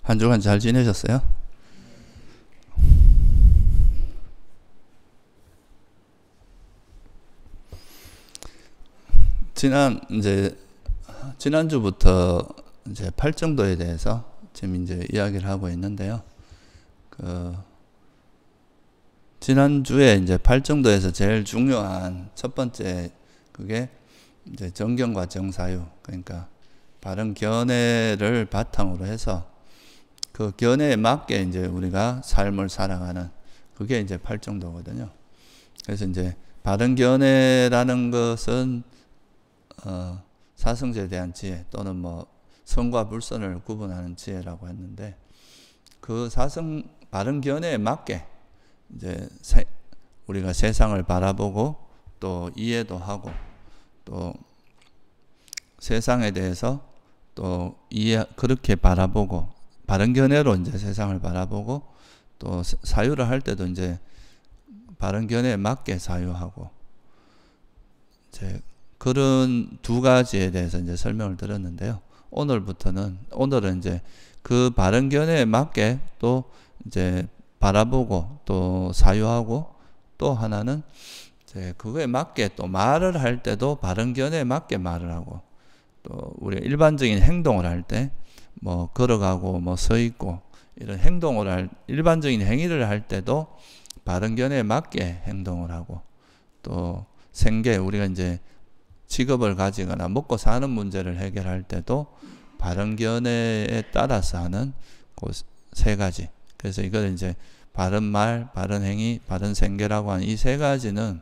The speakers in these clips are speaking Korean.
한 주간 잘 지내셨어요? 지난주부터 이제 팔정도에 대해서 지금 이제 이야기를 하고 있는데요. 지난주에 이제 팔정도에서 제일 중요한 첫 번째 그게 이제 정경과 정사유, 그러니까 바른 견해를 바탕으로 해서 그 견해에 맞게 이제 우리가 삶을 살아가는 그게 이제 팔정도거든요. 그래서 이제 바른 견해라는 것은 사성제에 대한 지혜 또는 뭐 선과 불선을 구분하는 지혜라고 했는데, 그 바른 견해에 맞게 이제 우리가 세상을 바라보고 또 이해도 하고 또 세상에 대해서 또 그렇게 바라보고 바른 견해로 이제 세상을 바라보고 또 사유를 할 때도 이제 바른 견해에 맞게 사유하고 이제 그런 두 가지에 대해서 이제 설명을 드렸는데요. 오늘은 이제 그 바른 견해에 맞게 또 이제 바라보고 또 사유하고 또 하나는 이제 그거에 맞게 또 말을 할 때도 바른 견해에 맞게 말을 하고 또 우리가 일반적인 행동을 할 때 뭐 걸어가고 뭐 서 있고 이런 일반적인 행위를 할 때도 바른 견해에 맞게 행동을 하고 또 생계 우리가 이제 직업을 가지거나 먹고 사는 문제를 해결할 때도 바른 견해에 따라서 하는 그 세 가지. 그래서 이걸 이제 바른 말, 바른 행위, 바른 생계라고 하는 이 세 가지는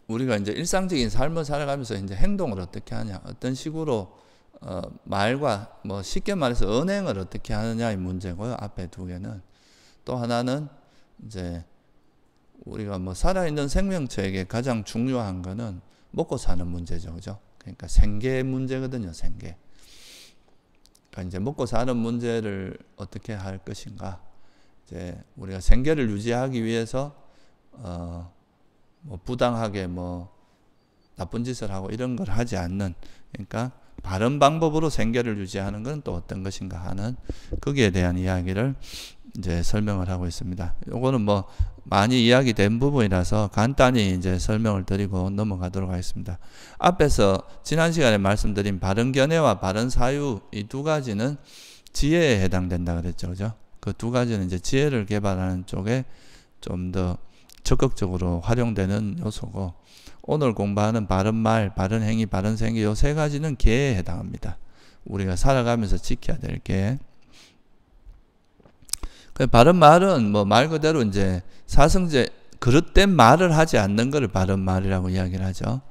우리가 이제 일상적인 삶을 살아가면서 이제 행동을 어떻게 하냐, 어떤 식으로 말과 뭐 쉽게 말해서 언행을 어떻게 하느냐의 문제고요. 앞에 두 개는. 또 하나는 이제 우리가 뭐 살아있는 생명체에게 가장 중요한 거는 먹고 사는 문제죠. 그죠? 그러니까 생계 문제거든요. 생계. 그러니까 이제 먹고 사는 문제를 어떻게 할 것인가. 이제 우리가 생계를 유지하기 위해서 뭐 부당하게 뭐 나쁜 짓을 하고 이런 걸 하지 않는, 그러니까 바른 방법으로 생계를 유지하는 건 또 어떤 것인가 하는 거기에 대한 이야기를 이제 설명을 하고 있습니다. 요거는 뭐 많이 이야기된 부분이라서 간단히 이제 설명을 드리고 넘어가도록 하겠습니다. 앞에서 지난 시간에 말씀드린 바른 견해와 바른 사유 이 두 가지는 지혜에 해당된다 그랬죠. 그죠? 그 두 가지는 이제 지혜를 개발하는 쪽에 좀 더 적극적으로 활용되는 요소고, 오늘 공부하는 바른 말, 바른 행위, 바른 생계 요 세 가지는 계에 해당합니다. 우리가 살아가면서 지켜야 될 계. 바른 말은 뭐 말 그대로 이제 사성제 그릇된 말을 하지 않는 것을 바른 말이라고 이야기를 하죠.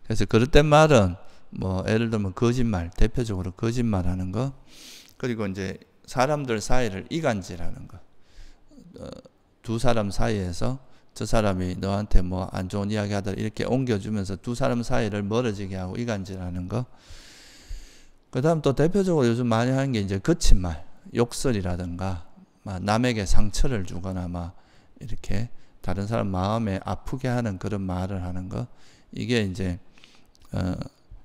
그래서 그릇된 말은 뭐 예를 들면 거짓말, 대표적으로 거짓말하는 거, 그리고 이제 사람들 사이를 이간질하는 거. 두 사람 사이에서 저 사람이 너한테 뭐 안 좋은 이야기 하더라 이렇게 옮겨주면서 두 사람 사이를 멀어지게 하고 이간질하는 거. 그 다음 또 대표적으로 요즘 많이 하는 게 이제 거친 말, 욕설이라든가 남에게 상처를 주거나 막 이렇게 다른 사람 마음에 아프게 하는 그런 말을 하는 거. 이게 이제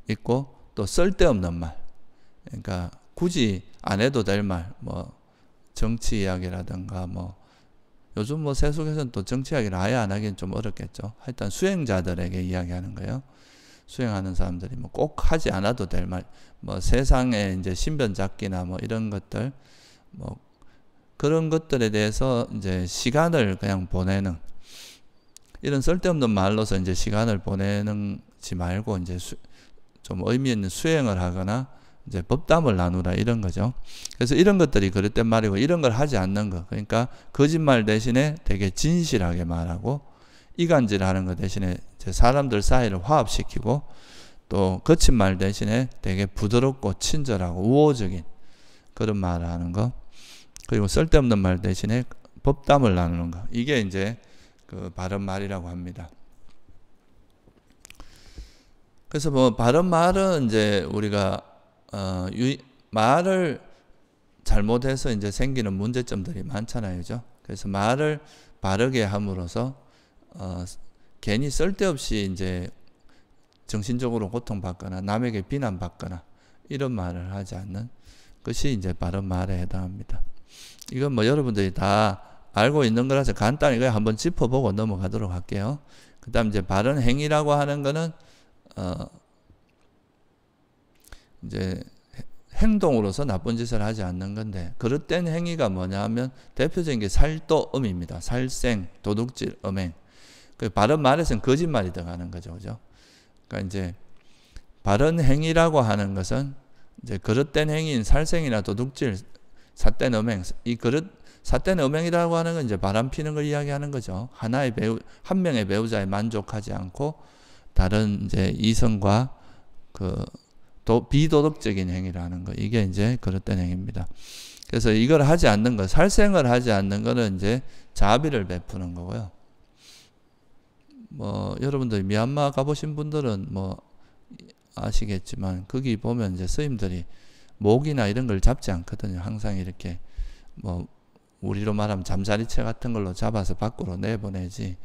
있고, 또 쓸데없는 말, 그러니까 굳이 안 해도 될 말, 뭐 정치 이야기라든가 뭐 요즘 뭐 세속에서는 또 정치 이야기를 아예 안 하기는 좀 어렵겠죠. 하여튼 수행자들에게 이야기하는 거예요. 수행하는 사람들이 뭐 꼭 하지 않아도 될 말, 뭐 세상에 이제 신변 잡기나 뭐 이런 것들, 뭐 그런 것들에 대해서 이제 시간을 그냥 보내는, 이런 쓸데없는 말로서 이제 시간을 보내는지 말고 이제 좀 의미 있는 수행을 하거나 이제 법담을 나누라 이런 거죠. 그래서 이런 것들이 그릇된 말이고, 이런 걸 하지 않는 거, 그러니까 거짓말 대신에 되게 진실하게 말하고, 이간질하는 것 대신에 이제 사람들 사이를 화합시키고, 또 거친 말 대신에 되게 부드럽고 친절하고 우호적인 그런 말을 하는 거, 그리고 쓸데없는 말 대신에 법담을 나누는 거, 이게 이제 그 바른 말이라고 합니다. 그래서 뭐 바른 말은 이제 우리가 말을 잘못해서 이제 생기는 문제점들이 많잖아요. 그죠? 그래서 말을 바르게 함으로써 괜히 쓸데없이 이제 정신적으로 고통받거나 남에게 비난받거나 이런 말을 하지 않는, 것이 이제 바른 말에 해당합니다. 이건 뭐 여러분들이 다 알고 있는 거라서 간단히 그냥 한번 짚어보고 넘어가도록 할게요. 그 다음 이제 바른 행위라고 하는 거는, 이제 행동으로서 나쁜 짓을 하지 않는 건데, 그릇된 행위가 뭐냐 하면 대표적인 게 살도음입니다. 살생, 도둑질, 음행. 그 바른 말에서는 거짓말이 들어가는 거죠. 그죠? 그러니까 이제 바른 행위라고 하는 것은 이제 그릇된 행위인 살생이나 도둑질, 삿된 음행, 이 삿된 음행이라고 하는 건 이제 바람 피는 걸 이야기하는 거죠. 한 명의 배우자에 만족하지 않고 다른 이제 이성과 비도덕적인 행위라는 거. 이게 이제 그릇된 행위입니다. 그래서 이걸 하지 않는 거, 살생을 하지 않는 거는 이제 자비를 베푸는 거고요. 뭐 여러분들 미얀마 가보신 분들은 뭐 아시겠지만 거기 보면 이제 스님들이 모기나 이런 걸 잡지 않거든요. 항상 이렇게 뭐 우리로 말하면 잠자리채 같은 걸로 잡아서 밖으로 내보내지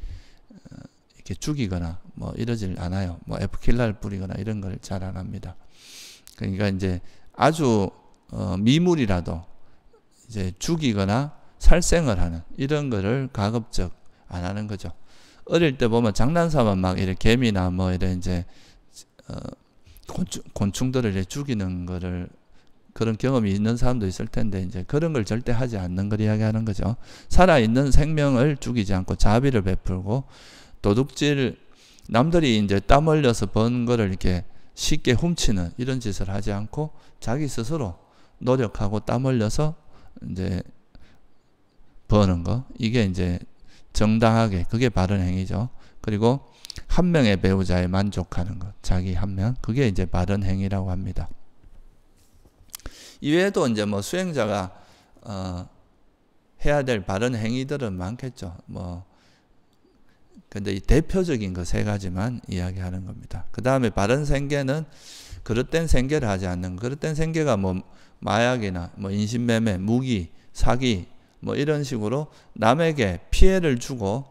이렇게 죽이거나 뭐 이러질 않아요. 뭐 에프킬라를 뿌리거나 이런 걸 잘 안 합니다. 그러니까 이제 아주 미물이라도 이제 죽이거나 살생을 하는 이런 거를 가급적 안 하는 거죠. 어릴 때 보면 장난삼아 막 이렇게 개미나 뭐 이런 이제 곤충들을 이렇게 죽이는 거를 그런 경험이 있는 사람도 있을 텐데 이제 그런 걸 절대 하지 않는 걸 이야기하는 거죠. 살아있는 생명을 죽이지 않고 자비를 베풀고 도둑질, 남들이 이제 땀 흘려서 번 거를 이렇게 쉽게 훔치는 이런 짓을 하지 않고 자기 스스로 노력하고 땀 흘려서 이제 버는 거. 이게 이제 정당하게, 그게 바른 행위죠. 그리고 한 명의 배우자에 만족하는 것, 자기 한 명, 그게 이제 바른 행위라고 합니다. 이외에도 이제 뭐 수행자가 해야 될 바른 행위들은 많겠죠. 뭐 근데 이 대표적인 거 세 가지만 이야기하는 겁니다. 그 다음에 바른 생계는 그릇된 생계를 하지 않는 거. 그릇된 생계가 뭐 마약이나 뭐 인신매매, 무기, 사기 뭐 이런 식으로 남에게 피해를 주고,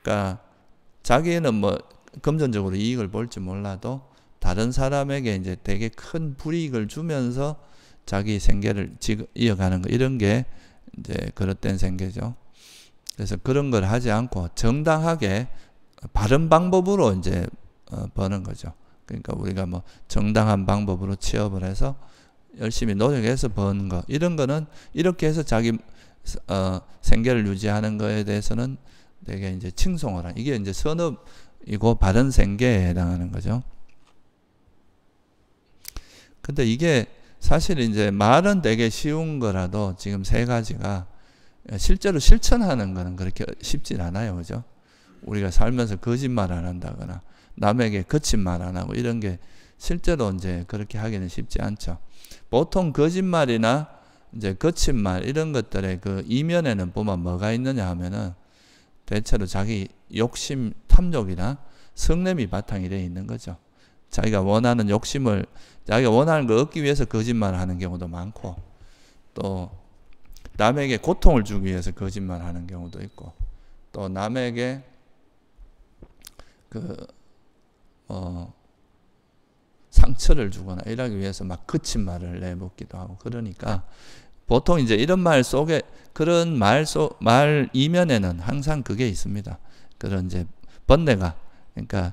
그러니까 자기는 뭐 금전적으로 이익을 볼지 몰라도 다른 사람에게 이제 되게 큰 불이익을 주면서 자기 생계를 이어가는 거, 이런 게 이제 그릇된 생계죠. 그래서 그런 걸 하지 않고 정당하게 바른 방법으로 이제 버는 거죠. 그러니까 우리가 뭐 정당한 방법으로 취업을 해서 열심히 노력해서 버는 거, 이런 거는 이렇게 해서 자기 생계를 유지하는 거에 대해서는 되게 이제 칭송을 하는, 이게 이제 선업이고 바른 생계에 해당하는 거죠. 근데 이게 사실 이제 말은 되게 쉬운 거라도 지금 세 가지가 실제로 실천하는 거는 그렇게 쉽진 않아요. 그죠? 우리가 살면서 거짓말 안 한다거나 남에게 거친 말 안 하고 이런 게 실제로 이제 그렇게 하기는 쉽지 않죠. 보통 거짓말이나 이제 거친 말 이런 것들의 그 이면에는 보면 뭐가 있느냐 하면은 대체로 자기 욕심, 탐욕이나 성냄이 바탕이 되어 있는 거죠. 자기가 원하는 욕심을, 자기가 원하는 걸 얻기 위해서 거짓말을 하는 경우도 많고, 또 남에게 고통을 주기 위해서 거짓말을 하는 경우도 있고, 또 남에게 상처를 주거나 이러기 위해서 막 거친 말을 내뱉기도 하고, 그러니까 보통 이제 이런 말 속에, 그런 말 이면에는 항상 그게 있습니다. 그런 이제 번뇌가, 그러니까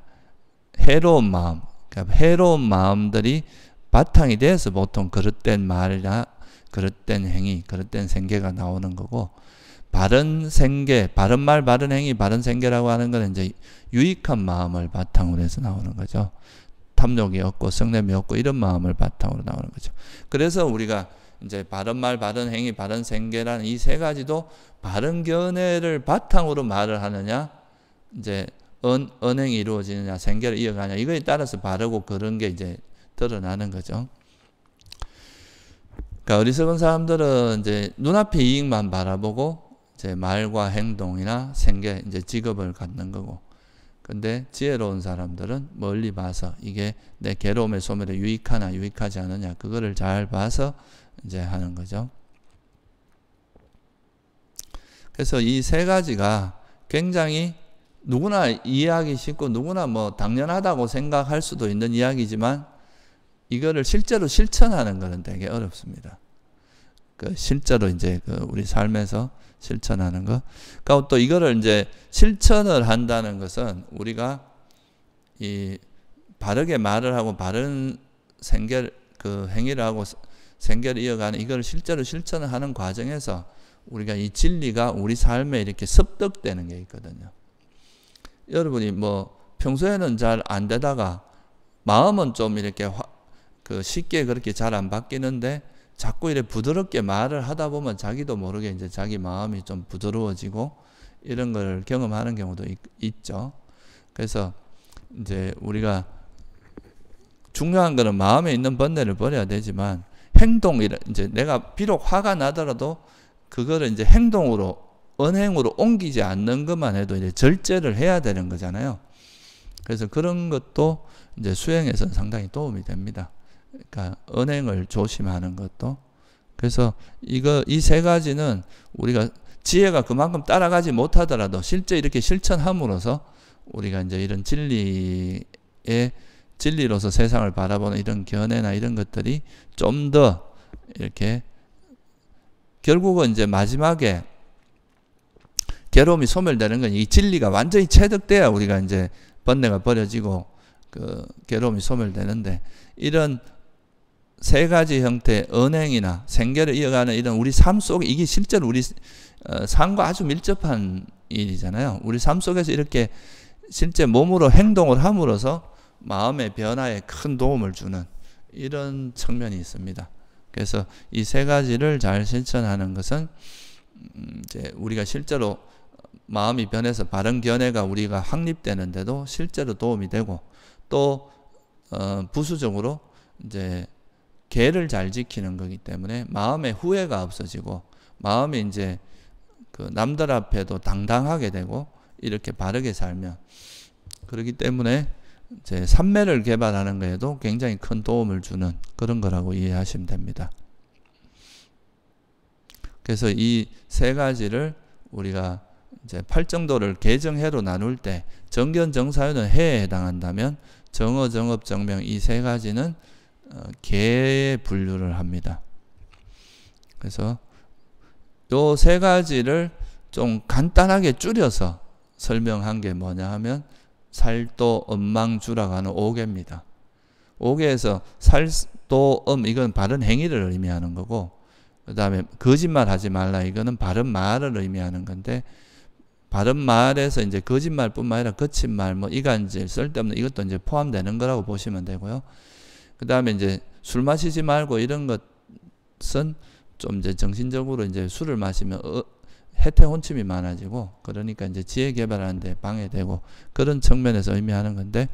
해로운 마음, 그러니까 해로운 마음들이 바탕이 돼서 보통 그릇된 말이나 그릇된 행위, 그릇된 생계가 나오는 거고, 바른 생계, 바른 말, 바른 행위, 바른 생계라고 하는 건 이제 유익한 마음을 바탕으로 해서 나오는 거죠. 탐욕이 없고 성냄이 없고 이런 마음을 바탕으로 나오는 거죠. 그래서 우리가 이제 바른 말, 바른 행위, 바른 생계라는 이 세 가지도 바른 견해를 바탕으로 말을 하느냐, 이제 언행이 이루어지느냐, 생계를 이어가냐, 이거에 따라서 바르고 그런 게 이제 드러나는 거죠. 그러니까 어리석은 사람들은 이제 눈앞의 이익만 바라보고 이제 말과 행동이나 생계, 이제 직업을 갖는 거고, 근데 지혜로운 사람들은 멀리 봐서 이게 내 괴로움의 소멸에 유익하나 유익하지 않느냐, 그거를 잘 봐서 이제 하는 거죠. 그래서 이 세 가지가 굉장히 누구나 이해하기 쉽고 누구나 뭐 당연하다고 생각할 수도 있는 이야기지만, 이거를 실제로 실천하는 것은 되게 어렵습니다. 그 실제로 이제 그 우리 삶에서 실천하는 거. 그러니까 또 이거를 이제 실천을 한다는 것은 우리가 이 바르게 말을 하고 바른 그 행위를 하고 생계를 이어가는 이걸 실제로 실천을 하는 과정에서 우리가 이 진리가 우리 삶에 이렇게 습득되는 게 있거든요. 여러분이 뭐 평소에는 잘 안 되다가 마음은 좀 이렇게 그 쉽게 그렇게 잘 안 바뀌는데 자꾸 이렇게 부드럽게 말을 하다 보면 자기도 모르게 이제 자기 마음이 좀 부드러워지고 이런 걸 경험하는 경우도 있죠. 그래서 이제 우리가 중요한 거는 마음에 있는 번뇌를 버려야 되지만 행동이라 이제 내가 비록 화가 나더라도 그거를 이제 행동으로 언행으로 옮기지 않는 것만 해도 이제 절제를 해야 되는 거잖아요. 그래서 그런 것도 이제 수행에서는 상당히 도움이 됩니다. 그러니까 언행을 조심하는 것도. 그래서 이 세 가지는 우리가 지혜가 그만큼 따라가지 못하더라도 실제 이렇게 실천함으로써 우리가 이제 이런 진리로서 세상을 바라보는 이런 견해나 이런 것들이 좀 더 이렇게 결국은 이제 마지막에 괴로움이 소멸되는 건 이 진리가 완전히 체득돼야 우리가 이제 번뇌가 버려지고 그 괴로움이 소멸되는데 이런 세 가지 형태의 언행이나 생계를 이어가는 이런 우리 삶 속에 이게 실제로 우리 삶과 아주 밀접한 일이잖아요. 우리 삶 속에서 이렇게 실제 몸으로 행동을 함으로써 마음의 변화에 큰 도움을 주는 이런 측면이 있습니다. 그래서 이 세 가지를 잘 실천하는 것은 이제 우리가 실제로 마음이 변해서 바른 견해가 우리가 확립되는데도 실제로 도움이 되고 또 부수적으로 이제 계를 잘 지키는 거기 때문에 마음의 후회가 없어지고 마음이 이제 그 남들 앞에도 당당하게 되고 이렇게 바르게 살면 그렇기 때문에 이제 삼매를 개발하는 거에도 굉장히 큰 도움을 주는 그런 거라고 이해하시면 됩니다. 그래서 이 세 가지를 우리가 이제 팔정도를 계정해로 나눌 때 정견, 정사유는 해에 해당한다면 정어, 정업, 정명 이 세 가지는 계에 분류를 합니다. 그래서 요 세 가지를 좀 간단하게 줄여서 설명한 게 뭐냐 하면 살도, 엄망주라고 하는 5개입니다. 5개에서 살도, 이건 바른 행위를 의미하는 거고 그 다음에 거짓말 하지 말라 이거는 바른 말을 의미하는 건데 바른 말에서 이제 거짓말뿐만 아니라 거친 말, 뭐 이간질, 쓸데없는 이것도 이제 포함되는 거라고 보시면 되고요. 그 다음에 이제 술 마시지 말고 이런 것은 좀 이제 정신적으로 이제 술을 마시면 해태 혼침이 많아지고 그러니까 이제 지혜 개발하는 데 방해되고 그런 측면에서 의미하는 건데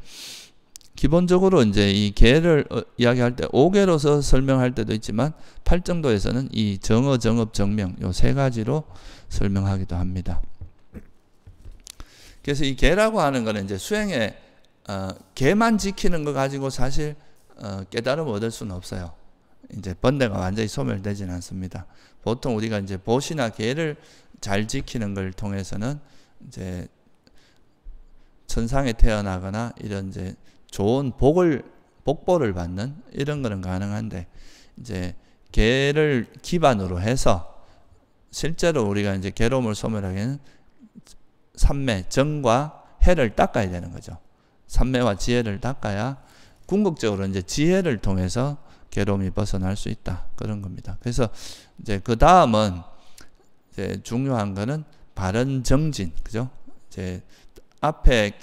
기본적으로 이제 이 계를 이야기할 때 5개로서 설명할 때도 있지만 팔정도에서는 이 정어, 정업, 정명 요 세 가지로 설명하기도 합니다. 그래서 이 계라고 하는 거는 이제 수행에 계만 지키는 거 가지고 사실 깨달음을 얻을 수는 없어요. 이제 번뇌가 완전히 소멸되지는 않습니다. 보통 우리가 이제 보시나 계를 잘 지키는 걸 통해서는 이제 천상에 태어나거나 이런 이제 좋은 복보를 받는 이런 거는 가능한데 이제 계를 기반으로 해서 실제로 우리가 이제 괴로움을 소멸하기에는 삼매, 정과 해를 닦아야 되는 거죠. 삼매와 지혜를 닦아야 궁극적으로 이제 지혜를 통해서 괴로움이 벗어날 수 있다. 그런 겁니다. 그래서 이제 그 다음은 이제 중요한 거는 바른 정진, 그죠? 이제 앞에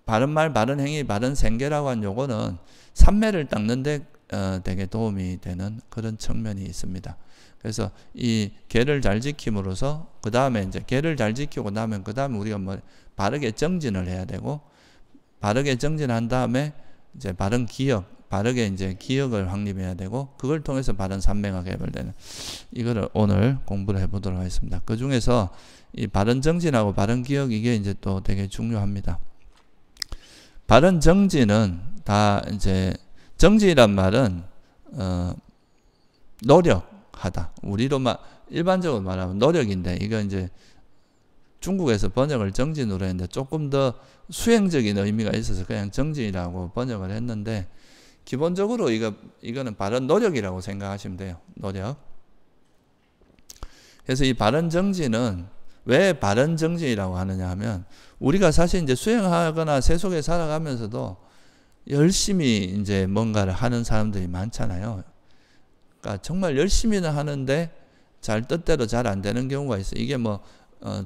바른 말, 바른 행위, 바른 생계라고 한 요거는 삼매를 닦는데 되게 도움이 되는 그런 측면이 있습니다. 그래서 이 계를 잘 지킴으로써 그 다음에 이제 계를 잘 지키고 나면 그 다음에 우리가 뭐 바르게 정진을 해야 되고 바르게 정진한 다음에 이제 바른 기억, 바르게 이제 기억을 확립해야 되고 그걸 통해서 바른 삼매가 개발되는 이거를 오늘 공부를 해보도록 하겠습니다. 그 중에서 이 바른 정진하고 바른 기억 이게 이제 또 되게 중요합니다. 바른 정진은 다 이제 정진이란 말은 노력하다. 우리로 일반적으로 말하면 노력인데 이거 이제 중국에서 번역을 정진으로 했는데 조금 더 수행적인 의미가 있어서 그냥 정진이라고 번역을 했는데 기본적으로 이거는 바른 노력이라고 생각하시면 돼요. 노력. 그래서 이 바른 정진은 왜 바른 정진이라고 하느냐 하면, 우리가 사실 이제 수행하거나 세속에 살아가면서도 열심히 이제 뭔가를 하는 사람들이 많잖아요. 그러니까 정말 열심히는 하는데 잘 뜻대로 잘 안 되는 경우가 있어요. 이게 뭐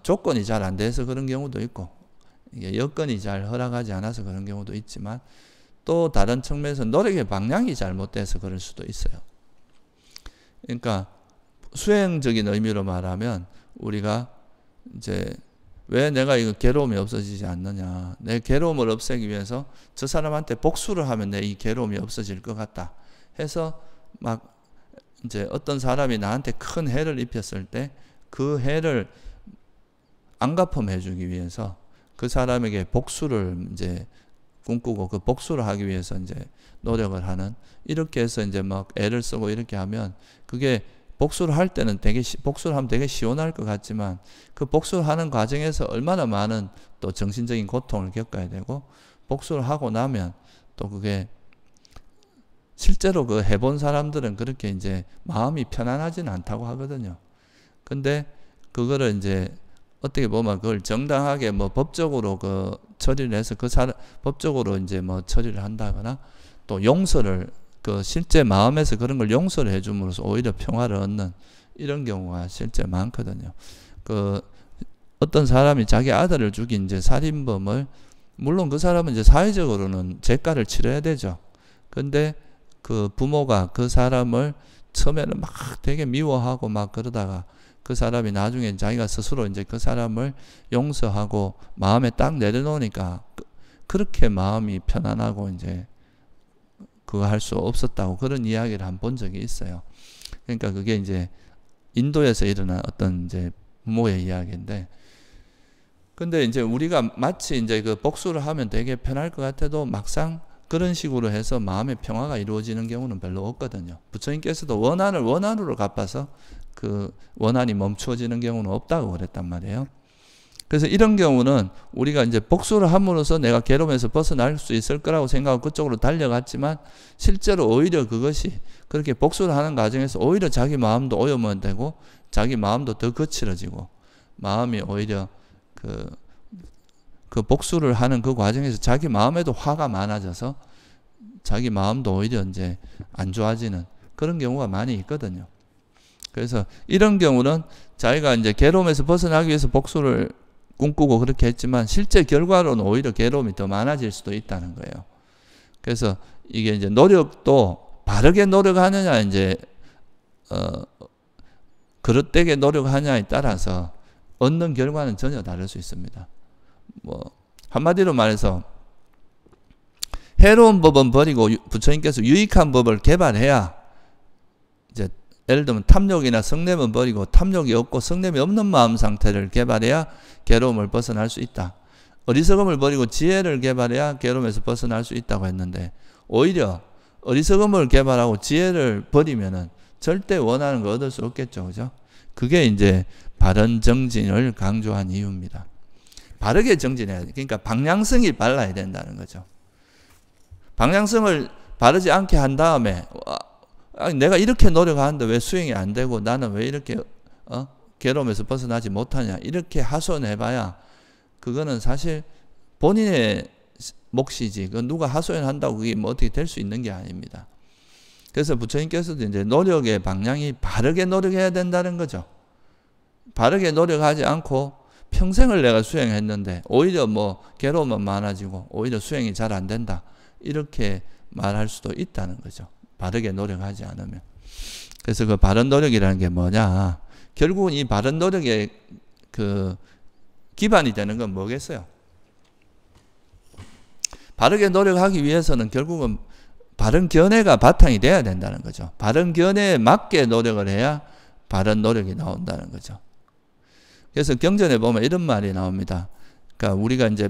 조건이 잘 안 돼서 그런 경우도 있고, 이게 여건이 잘 허락하지 않아서 그런 경우도 있지만, 또 다른 측면에서 노력의 방향이 잘못돼서 그럴 수도 있어요. 그러니까 수행적인 의미로 말하면, 우리가 이제 왜 내가 이거 괴로움이 없어지지 않느냐, 내 괴로움을 없애기 위해서 저 사람한테 복수를 하면 내 이 괴로움이 없어질 것 같다 해서 막 이제 어떤 사람이 나한테 큰 해를 입혔을 때 그 해를 안 갚음해 주기 위해서 그 사람에게 복수를 이제 꿈꾸고, 그 복수를 하기 위해서 이제 노력을 하는, 이렇게 해서 이제 막 애를 쓰고 이렇게 하면, 그게 복수를 할 때는 복수를 하면 되게 시원할 것 같지만, 그 복수를 하는 과정에서 얼마나 많은 또 정신적인 고통을 겪어야 되고, 복수를 하고 나면 또 그게 실제로 그 해본 사람들은 그렇게 이제 마음이 편안하지는 않다고 하거든요. 근데 그거를 이제 어떻게 보면 그걸 정당하게 뭐 법적으로 그 처리를 해서 법적으로 이제 뭐 처리를 한다거나, 또 용서를 그 실제 마음에서 그런 걸 용서를 해줌으로써 오히려 평화를 얻는 이런 경우가 실제 많거든요. 그 어떤 사람이 자기 아들을 죽인 이제 살인범을, 물론 그 사람은 이제 사회적으로는 죄가를 치러야 되죠. 근데 그 부모가 그 사람을 처음에는 막 되게 미워하고 막 그러다가, 그 사람이 나중에 자기가 스스로 이제 그 사람을 용서하고 마음에 딱 내려놓으니까 그렇게 마음이 편안하고 이제 그거 할 수 없었다고, 그런 이야기를 한 본 적이 있어요. 그러니까 그게 이제 인도에서 일어난 어떤 이제 부모의 이야기인데, 근데 이제 우리가 마치 이제 그 복수를 하면 되게 편할 것 같아도 막상 그런 식으로 해서 마음의 평화가 이루어지는 경우는 별로 없거든요. 부처님께서도 원한을 원한으로 갚아서 그 원한이 멈추어지는 경우는 없다고 그랬단 말이에요. 그래서 이런 경우는 우리가 이제 복수를 함으로써 내가 괴로움에서 벗어날 수 있을 거라고 생각하고 그쪽으로 달려갔지만, 실제로 오히려 그것이 그렇게 복수를 하는 과정에서 오히려 자기 마음도 오염은 되고 자기 마음도 더 거칠어지고, 마음이 오히려 그 복수를 하는 그 과정에서 자기 마음에도 화가 많아져서 자기 마음도 오히려 이제 안 좋아지는 그런 경우가 많이 있거든요. 그래서 이런 경우는 자기가 이제 괴로움에서 벗어나기 위해서 복수를 꿈꾸고 그렇게 했지만, 실제 결과로는 오히려 괴로움이 더 많아질 수도 있다는 거예요. 그래서 이게 이제 노력도 바르게 노력하느냐, 이제 그릇되게 노력하느냐에 따라서 얻는 결과는 전혀 다를 수 있습니다. 뭐 한마디로 말해서 해로운 법은 버리고 부처님께서 유익한 법을 개발해야, 이제 예를 들면 탐욕이나 성냄은 버리고 탐욕이 없고 성냄이 없는 마음 상태를 개발해야 괴로움을 벗어날 수 있다. 어리석음을 버리고 지혜를 개발해야 괴로움에서 벗어날 수 있다고 했는데, 오히려 어리석음을 개발하고 지혜를 버리면은 절대 원하는 거 얻을 수 없겠죠. 그죠? 그게 이제 바른 정진을 강조한 이유입니다. 바르게 정진해야 돼. 그러니까 방향성이 발라야 된다는 거죠. 방향성을 바르지 않게 한 다음에, 내가 이렇게 노력하는데 왜 수행이 안 되고 나는 왜 이렇게 괴로움에서 벗어나지 못하냐, 이렇게 하소연해봐야 그거는 사실 본인의 몫이지, 그 누가 하소연한다고 그게 뭐 어떻게 될 수 있는 게 아닙니다. 그래서 부처님께서도 이제 노력의 방향이 바르게 노력해야 된다는 거죠. 바르게 노력하지 않고 평생을 내가 수행했는데 오히려 뭐 괴로움은 많아지고 오히려 수행이 잘 안 된다, 이렇게 말할 수도 있다는 거죠. 바르게 노력하지 않으면. 그래서 그 바른 노력이라는 게 뭐냐, 결국은 이 바른 노력의 그 기반이 되는 건 뭐겠어요? 바르게 노력하기 위해서는 결국은 바른 견해가 바탕이 돼야 된다는 거죠. 바른 견해에 맞게 노력을 해야 바른 노력이 나온다는 거죠. 그래서 경전에 보면 이런 말이 나옵니다. 그러니까 우리가 이제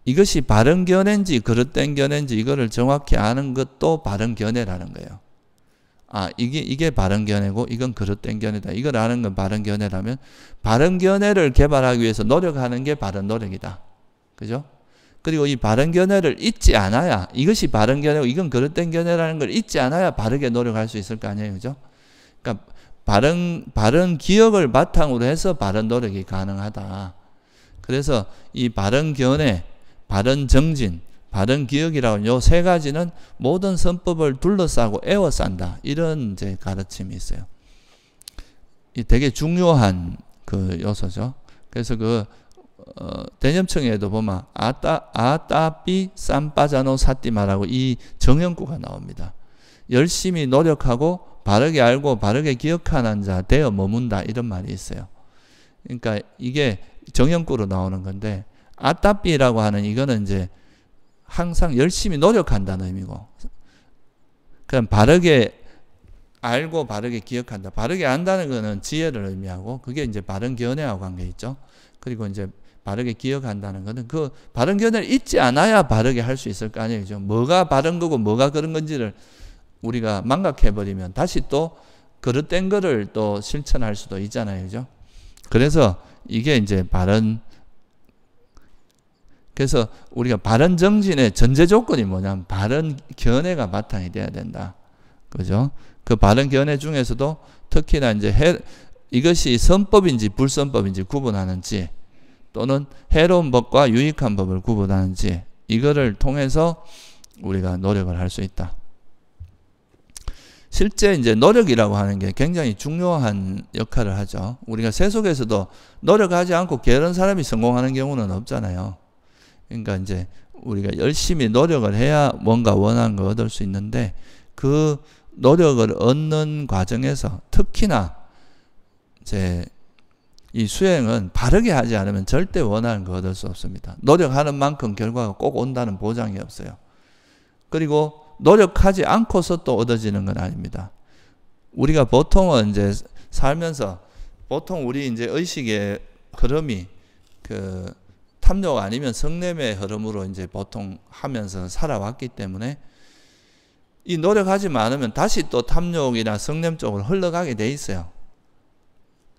이것이 바른 견해인지 그릇된 견해인지 이거를 정확히 아는 것도 바른 견해라는 거예요. 이게 바른 견해고 이건 그릇된 견해다, 이걸 아는 건 바른 견해라면, 바른 견해를 개발하기 위해서 노력하는 게 바른 노력이다. 그죠? 그리고 이 바른 견해를 잊지 않아야, 이것이 바른 견해고 이건 그릇된 견해라는 걸 잊지 않아야 바르게 노력할 수 있을 거 아니에요. 그죠? 그러니까 바른 기억을 바탕으로 해서 바른 노력이 가능하다. 그래서 이 바른 견해, 바른 정진, 바른 기억이라고 요 세 가지는 모든 선법을 둘러싸고 에워싼다. 이런 이제 가르침이 있어요. 이 되게 중요한 그 요소죠. 그래서 대념청에도 보면 아따삐 쌈빠자노 사띠마라고 이 정형구가 나옵니다. 열심히 노력하고 바르게 알고 바르게 기억하는 자 되어 머문다, 이런 말이 있어요. 그러니까 이게 정형구로 나오는 건데, 아따삐라고 하는 이거는 이제 항상 열심히 노력한다는 의미고, 그냥 바르게 알고 바르게 기억한다. 바르게 안다는 거는 지혜를 의미하고, 그게 이제 바른 견해하고 관계 있죠. 그리고 이제 바르게 기억한다는 거는 그 바른 견해를 잊지 않아야 바르게 할 수 있을 거 아니에요. 그죠? 뭐가 바른 거고 뭐가 그런 건지를 우리가 망각해버리면 다시 또 그릇된 거를 또 실천할 수도 있잖아요. 그죠? 그래서 이게 이제 그래서 우리가 바른 정진의 전제 조건이 뭐냐면 바른 견해가 바탕이 돼야 된다. 그죠? 그 바른 견해 중에서도 특히나 이제 이것이 선법인지 불선법인지 구분하는 지혜, 또는 해로운 법과 유익한 법을 구분하는 지혜, 이거를 통해서 우리가 노력을 할 수 있다. 실제 이제 노력이라고 하는 게 굉장히 중요한 역할을 하죠. 우리가 세속에서도 노력하지 않고 게으른 사람이 성공하는 경우는 없잖아요. 그러니까 이제 우리가 열심히 노력을 해야 뭔가 원하는 걸 얻을 수 있는데, 그 노력을 얻는 과정에서 특히나 이제 이 수행은 바르게 하지 않으면 절대 원하는 거 얻을 수 없습니다. 노력하는 만큼 결과가 꼭 온다는 보장이 없어요. 그리고 노력하지 않고서 또 얻어지는 건 아닙니다. 우리가 보통은 이제 살면서 보통 우리 이제 의식의 흐름이 그 탐욕 아니면 성냄의 흐름으로 이제 보통 하면서 살아왔기 때문에 이 노력하지 않으면 다시 또 탐욕이나 성냄 쪽으로 흘러가게 돼 있어요.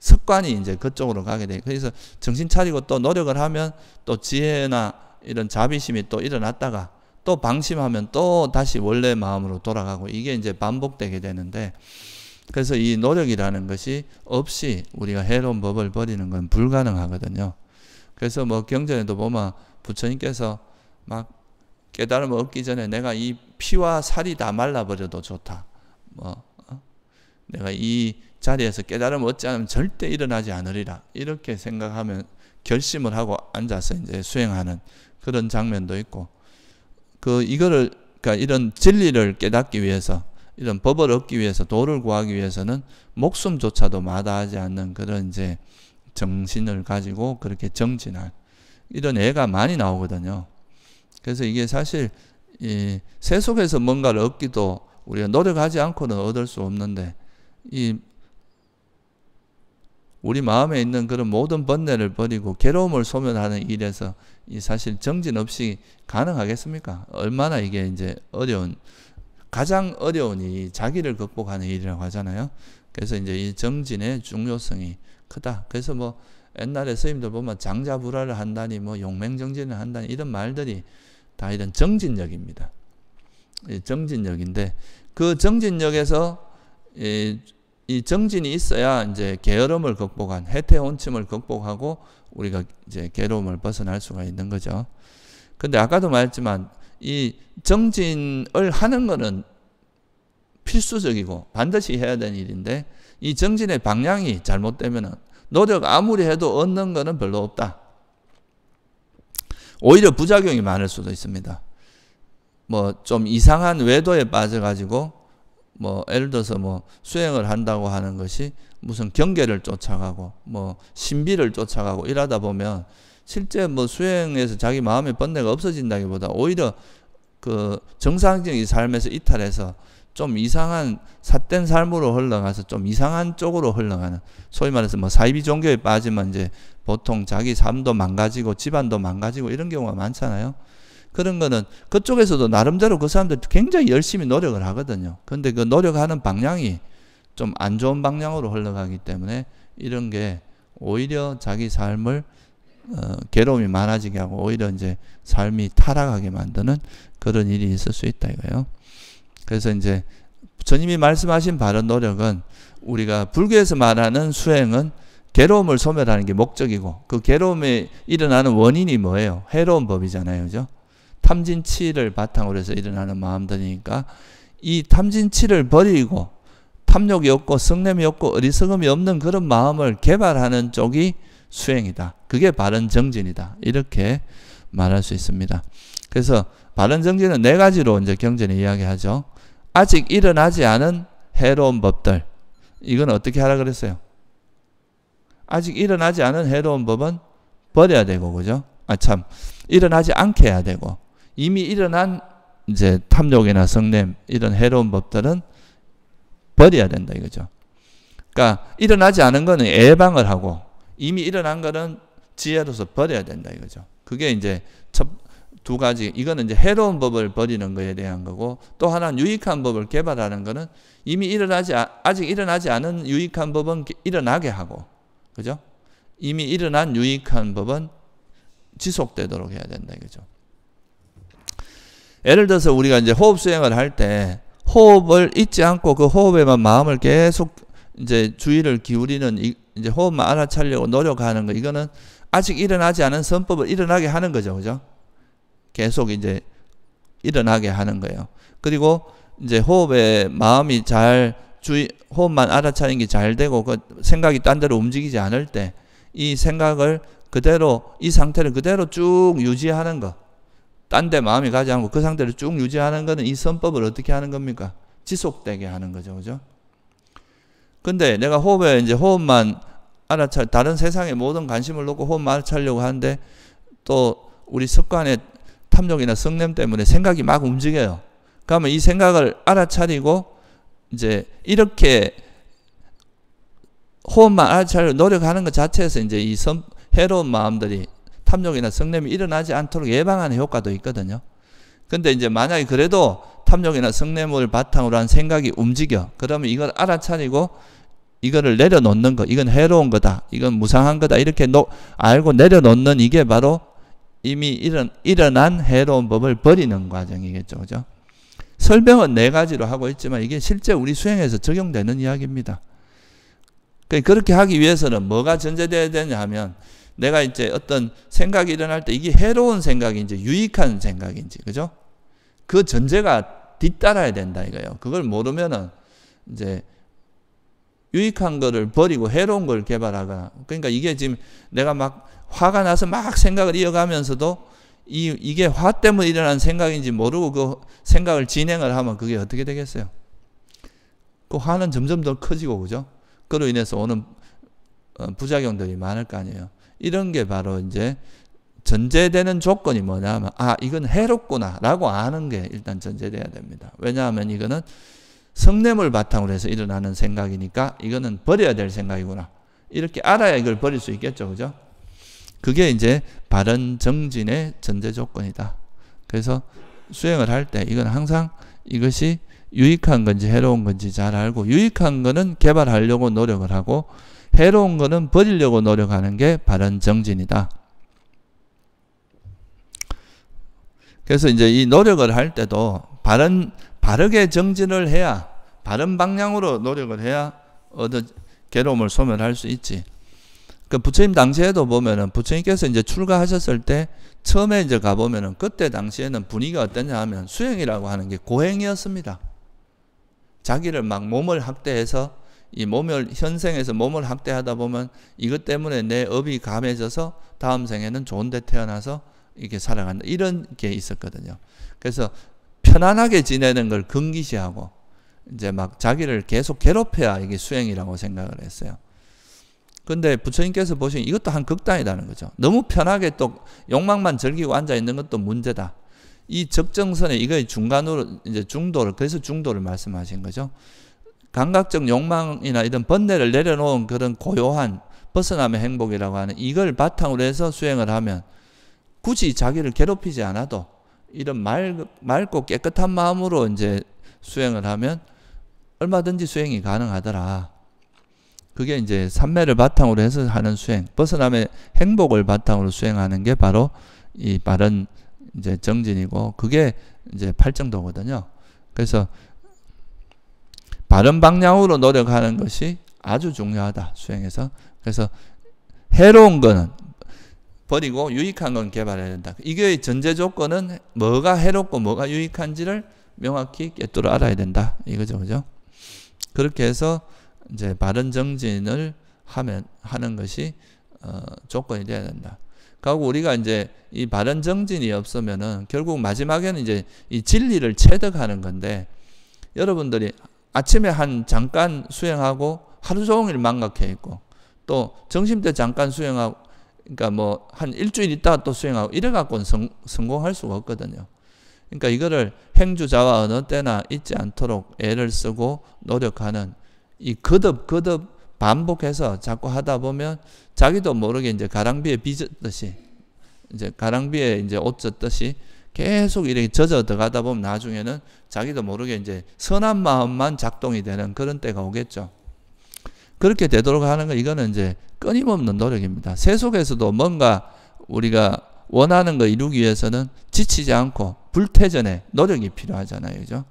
습관이 이제 그쪽으로 가게 돼. 그래서 정신 차리고 또 노력을 하면 또 지혜나 이런 자비심이 또 일어났다가 또 방심하면 또 다시 원래 마음으로 돌아가고, 이게 이제 반복되게 되는데, 그래서 이 노력이라는 것이 없이 우리가 해로운 법을 버리는 건 불가능하거든요. 그래서 뭐 경전에도 보면 부처님께서 막 깨달음을 얻기 전에 내가 이 피와 살이 다 말라버려도 좋다. 내가 이 자리에서 깨달음을 얻지 않으면 절대 일어나지 않으리라. 이렇게 생각하면 결심을 하고 앉아서 이제 수행하는 그런 장면도 있고, 그러니까 이런 진리를 깨닫기 위해서, 이런 법을 얻기 위해서, 도를 구하기 위해서는 목숨조차도 마다하지 않는 그런 이제 정신을 가지고 그렇게 정진할 이런 애가 많이 나오거든요. 그래서 이게 사실 이 세속에서 뭔가를 얻기도 우리가 노력하지 않고는 얻을 수 없는데, 우리 마음에 있는 그런 모든 번뇌를 버리고 괴로움을 소멸하는 일에서 이 사실 정진 없이 가능하겠습니까? 얼마나 이게 이제 가장 어려운 이 자기를 극복하는 일이라고 하잖아요. 그래서 이제 이 정진의 중요성이 크다. 그래서 뭐 옛날에 스님들 보면 장자불화를 한다니 뭐 용맹정진을 한다니 이런 말들이 다 이런 정진력입니다. 정진력인데, 그 정진력에서 이 정진이 있어야 이제 게으름을 극복한, 해태혼침을 극복하고 우리가 이제 괴로움을 벗어날 수가 있는 거죠. 근데 아까도 말했지만 이 정진을 하는 거는 필수적이고 반드시 해야 되는 일인데, 이 정진의 방향이 잘못되면은 노력 아무리 해도 얻는 거는 별로 없다. 오히려 부작용이 많을 수도 있습니다. 뭐 좀 이상한 외도에 빠져가지고 뭐 예를 들어서 뭐 수행을 한다고 하는 것이 무슨 경계를 쫓아가고 뭐 신비를 쫓아가고 이러다 보면 실제 뭐 수행에서 자기 마음의 번뇌가 없어진다기보다 오히려 그 정상적인 삶에서 이탈해서 좀 이상한 삿된 삶으로 흘러가서 좀 이상한 쪽으로 흘러가는, 소위 말해서 뭐 사이비 종교에 빠지면 이제 보통 자기 삶도 망가지고 집안도 망가지고 이런 경우가 많잖아요. 그런 거는 그쪽에서도 나름대로 그 사람들 굉장히 열심히 노력을 하거든요. 근데 그 노력하는 방향이 좀 안 좋은 방향으로 흘러가기 때문에 이런 게 오히려 자기 삶을 괴로움이 많아지게 하고 오히려 이제 삶이 타락하게 만드는 그런 일이 있을 수 있다 이거예요. 그래서 이제 부처님이 말씀하신 바른 노력은 우리가 불교에서 말하는 수행은 괴로움을 소멸하는 게 목적이고 그 괴로움이 일어나는 원인이 뭐예요? 해로운 법이잖아요. 그죠? 탐진치를 바탕으로 해서 일어나는 마음들이니까 이 탐진치를 버리고 탐욕이 없고 성냄이 없고 어리석음이 없는 그런 마음을 개발하는 쪽이 수행이다. 그게 바른 정진이다. 이렇게 말할 수 있습니다. 그래서 바른 정진은 네 가지로 이제 경전에 이야기하죠. 아직 일어나지 않은 해로운 법들. 이건 어떻게 하라 그랬어요? 아직 일어나지 않은 해로운 법은 버려야 되고, 그죠? 일어나지 않게 해야 되고, 이미 일어난 이제 탐욕이나 성냄, 이런 해로운 법들은 버려야 된다, 이거죠. 그러니까 일어나지 않은 거는 예방을 하고, 이미 일어난 거는 지혜로서 버려야 된다, 이거죠. 그게 이제 두 가지, 이거는 이제 해로운 법을 버리는 거에 대한 거고, 또 하나는 유익한 법을 개발하는 거는 이미 아직 일어나지 않은 유익한 법은 일어나게 하고, 그죠? 이미 일어난 유익한 법은 지속되도록 해야 된다, 이거죠. 예를 들어서 우리가 이제 호흡 수행을 할 때 호흡을 잊지 않고 그 호흡에만 마음을 계속 이제 주의를 기울이는 이제 호흡만 알아차리려고 노력하는 거, 이거는 아직 일어나지 않은 선법을 일어나게 하는 거죠, 그죠? 계속 이제 일어나게 하는 거예요. 그리고 이제 호흡에 마음이 호흡만 알아차리는 게 잘 되고 그 생각이 딴 데로 움직이지 않을 때 이 생각을 그대로, 이 상태를 그대로 쭉 유지하는 거, 딴 데 마음이 가지 않고 그 상태를 쭉 유지하는 거는 이 선법을 어떻게 하는 겁니까? 지속되게 하는 거죠, 그죠? 근데 내가 호흡만 다른 세상의 모든 관심을 놓고 호흡만 알아차리려고 하는데 또 우리 습관의 탐욕이나 성냄 때문에 생각이 막 움직여요. 그러면 이 생각을 알아차리고 이제 이렇게 호흡만 알아차리려 노력하는 것 자체에서 이제 이 해로운 마음들이 탐욕이나 성냄이 일어나지 않도록 예방하는 효과도 있거든요. 근데 이제 만약에 그래도 탐욕이나 성냄을 바탕으로 한 생각이 움직여. 그러면 이걸 알아차리고 이거를 내려놓는 거, 이건 해로운 거다, 이건 무상한 거다, 이렇게 알고 내려놓는 이게 바로 이미 일어난 해로운 법을 버리는 과정이겠죠, 그죠? 설명은 네 가지로 하고 있지만 이게 실제 우리 수행에서 적용되는 이야기입니다. 그렇게 하기 위해서는 뭐가 전제되어야 되냐 하면 내가 이제 어떤 생각이 일어날 때 이게 해로운 생각인지 유익한 생각인지, 그죠? 그 전제가 뒤따라야 된다 이거예요. 그걸 모르면은 이제 유익한 거를 버리고 해로운 걸 개발하거나, 그러니까 이게 지금 내가 막 화가 나서 막 생각을 이어가면서도 이게 화 때문에 일어난 생각인지 모르고 그 생각을 진행을 하면 그게 어떻게 되겠어요? 그 화는 점점 더 커지고, 그죠? 그로 인해서 오는 부작용들이 많을 거 아니에요. 이런 게 바로 이제 전제되는 조건이 뭐냐면, 이건 해롭구나 라고 아는 게 일단 전제돼야 됩니다. 왜냐하면 이거는 성냄을 바탕으로 해서 일어나는 생각이니까 이거는 버려야 될 생각이구나. 이렇게 알아야 이걸 버릴 수 있겠죠, 그죠? 그게 이제 바른 정진의 전제 조건이다. 그래서 수행을 할 때 이건 항상 이것이 유익한 건지 해로운 건지 잘 알고, 유익한 거는 개발하려고 노력을 하고 해로운 거는 버리려고 노력하는 게 바른 정진이다. 그래서 이제 이 노력을 할 때도 바르게 정진을 해야, 바른 방향으로 노력을 해야 괴로움을 소멸할 수 있지. 그 부처님 당시에도 보면은 부처님께서 이제 출가하셨을 때 처음에 이제 가보면은 그때 당시에는 분위기가 어땠냐 하면 수행이라고 하는 게 고행이었습니다. 자기를 막 몸을 학대해서 현생에서 몸을 학대하다 보면 이것 때문에 내 업이 감해져서 다음 생에는 좋은 데 태어나서 이렇게 살아간다, 이런 게 있었거든요. 그래서 편안하게 지내는 걸 금기시하고 이제 막 자기를 계속 괴롭혀야 이게 수행이라고 생각을 했어요. 근데 부처님께서 보시면 이것도 한 극단이라는 거죠. 너무 편하게 또 욕망만 즐기고 앉아 있는 것도 문제다. 이 적정선에 이거의 중간으로 이제 그래서 중도를 말씀하신 거죠. 감각적 욕망이나 이런 번뇌를 내려놓은 그런 고요한 벗어남의 행복이라고 하는 이걸 바탕으로 해서 수행을 하면 굳이 자기를 괴롭히지 않아도 이런 맑고 깨끗한 마음으로 이제 수행을 하면 얼마든지 수행이 가능하더라. 그게 이제 삼매를 바탕으로 해서 하는 수행, 벗어남의 행복을 바탕으로 수행하는 게 바로 이 바른 이제 정진이고, 그게 이제 팔정도거든요. 그래서 바른 방향으로 노력하는 것이 아주 중요하다, 수행에서. 그래서 해로운 거는 버리고 유익한 건 개발해야 된다. 이게 전제 조건은 뭐가 해롭고 뭐가 유익한지를 명확히 꿰뚫어 알아야 된다, 이거죠, 그죠? 그렇게 해서 이제 바른 정진을 하는 것이 조건이 돼야 된다. 그리고 우리가 이제 이 바른 정진이 없으면은 결국 마지막에는 이제 이 진리를 체득하는 건데, 여러분들이 아침에 잠깐 수행하고 하루 종일 망각해 있고, 또 점심 때 잠깐 수행하고, 그러니까 뭐 한 일주일 있다가 또 수행하고 이래 갖고는 성공할 수가 없거든요. 그러니까 이거를 행주자와 어느 때나 잊지 않도록 애를 쓰고 노력하는, 이 거듭 반복해서 자꾸 하다 보면 자기도 모르게 이제 가랑비에 빚었듯이, 이제 가랑비에 이제 옷 젖듯이 계속 이렇게 젖어 들어가다 보면 나중에는 자기도 모르게 이제 선한 마음만 작동이 되는 그런 때가 오겠죠. 그렇게 되도록 하는 거, 이거는 이제 끊임없는 노력입니다. 세속에서도 뭔가 우리가 원하는 거 이루기 위해서는 지치지 않고 불태전에 노력이 필요하잖아요, 그죠?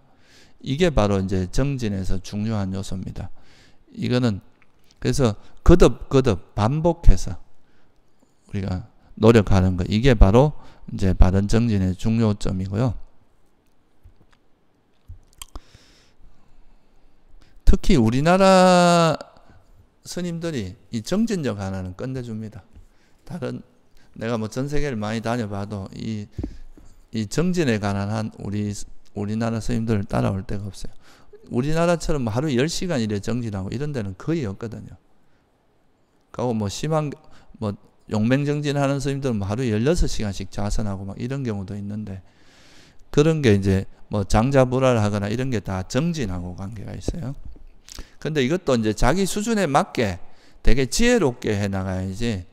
이게 바로 이제 정진에서 중요한 요소입니다. 이거는 그래서 거듭 반복해서 우리가 노력하는 거, 이게 바로 이제 바른 정진의 중요점이고요. 특히 우리나라 스님들이 이 정진력 하나는 끝내줍니다. 다른 내가 뭐 전 세계를 많이 다녀봐도 이 정진에 관한 한 우리나라 스님들을 따라올 데가 없어요. 우리나라처럼 뭐 하루 10시간 이래 정진하고 이런 데는 거의 없거든요. 그리고 뭐 심한 뭐 용맹정진 하는 스님들은 뭐 하루 16시간씩 자선하고 막 이런 경우도 있는데, 그런 게 이제 뭐 장자불알 하거나 이런 게 다 정진하고 관계가 있어요. 근데 이것도 이제 자기 수준에 맞게 되게 지혜롭게 해 나가야지,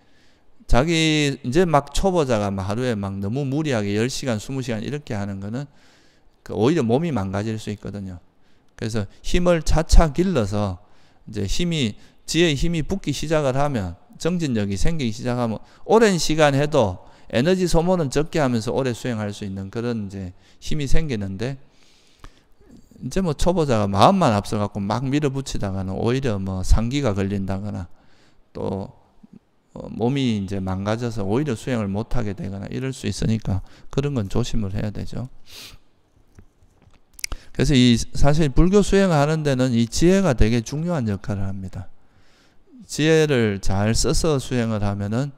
자기 이제 막 초보자가 막 하루에 막 너무 무리하게 10시간, 20시간 이렇게 하는 거는 오히려 몸이 망가질 수 있거든요. 그래서 힘을 차차 길러서 이제 지혜의 힘이 붙기 시작을 하면, 정진력이 생기기 시작하면 오랜 시간 해도 에너지 소모는 적게 하면서 오래 수행할 수 있는 그런 이제 힘이 생기는데, 이제 뭐 초보자가 마음만 앞서갖고 막 밀어붙이다가는 오히려 뭐 상기가 걸린다거나 또 몸이 이제 망가져서 오히려 수행을 못하게 되거나 이럴 수 있으니까 그런 건 조심을 해야 되죠. 그래서 사실 불교 수행을 하는 데는 이 지혜가 되게 중요한 역할을 합니다. 지혜를 잘 써서 수행을 하면은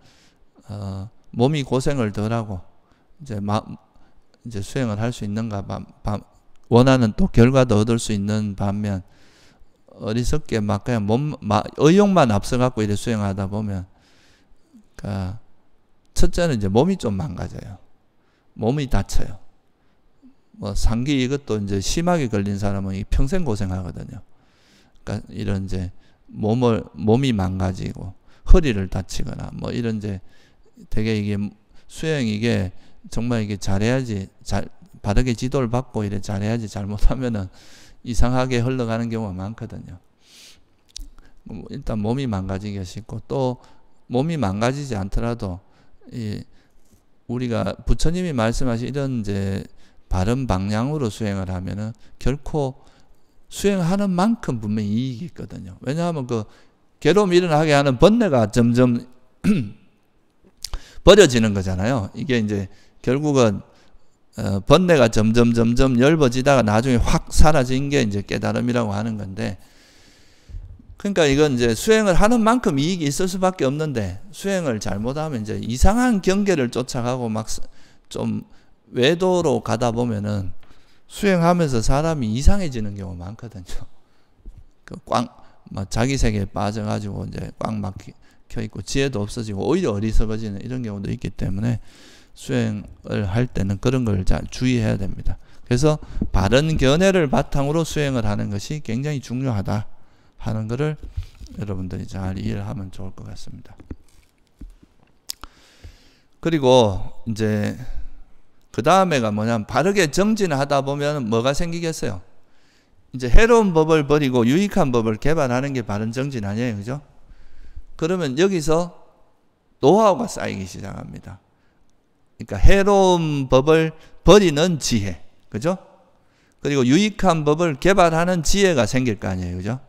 몸이 고생을 덜하고 이제 수행을 할 수 있는가, 원하는 또 결과도 얻을 수 있는 반면, 어리석게 막 그냥 의욕만 앞서갖고 이렇게 수행하다 보면, 그러니까 첫째는 이제 몸이 좀 망가져요. 몸이 다쳐요. 뭐 상기 이것도 이제 심하게 걸린 사람은 평생 고생하거든요. 그러니까 이런 이제 몸이 망가지고 허리를 다치거나 뭐 이런 이제 되게 이게 수행 이게 정말 이게 잘해야지, 바르게 지도를 받고 이래 잘해야지, 잘못하면은 이상하게 흘러가는 경우가 많거든요. 일단 몸이 망가지기가 쉽고, 또 몸이 망가지지 않더라도 우리가 부처님이 말씀하신 이런 이제 바른 방향으로 수행을 하면은 결코 수행하는 만큼 분명히 이익이 있거든요. 왜냐하면 그 괴로움이 일어나게 하는 번뇌가 점점 버려지는 거잖아요. 이게 이제 결국은 번뇌가 점점 엷어지다가 나중에 확 사라진 게 이제 깨달음이라고 하는 건데, 그러니까 이건 이제 수행을 하는 만큼 이익이 있을 수밖에 없는데, 수행을 잘못하면 이제 이상한 경계를 쫓아가고 막 좀 외도로 가다 보면은 수행하면서 사람이 이상해지는 경우가 많거든요. 막 자기 세계에 빠져가지고 이제 꽉 막혀 있고 지혜도 없어지고 오히려 어리석어지는 이런 경우도 있기 때문에 수행을 할 때는 그런 걸 잘 주의해야 됩니다. 그래서 바른 견해를 바탕으로 수행을 하는 것이 굉장히 중요하다 하는 것을 여러분들이 잘 이해를 하면 좋을 것 같습니다. 그리고 이제 그 다음에가 뭐냐면, 바르게 정진을 하다 보면 뭐가 생기겠어요? 이제 해로운 법을 버리고 유익한 법을 개발하는 게 바른 정진 아니에요, 그죠? 그러면 여기서 노하우가 쌓이기 시작합니다. 그러니까 해로운 법을 버리는 지혜, 그죠? 그리고 유익한 법을 개발하는 지혜가 생길 거 아니에요, 그죠?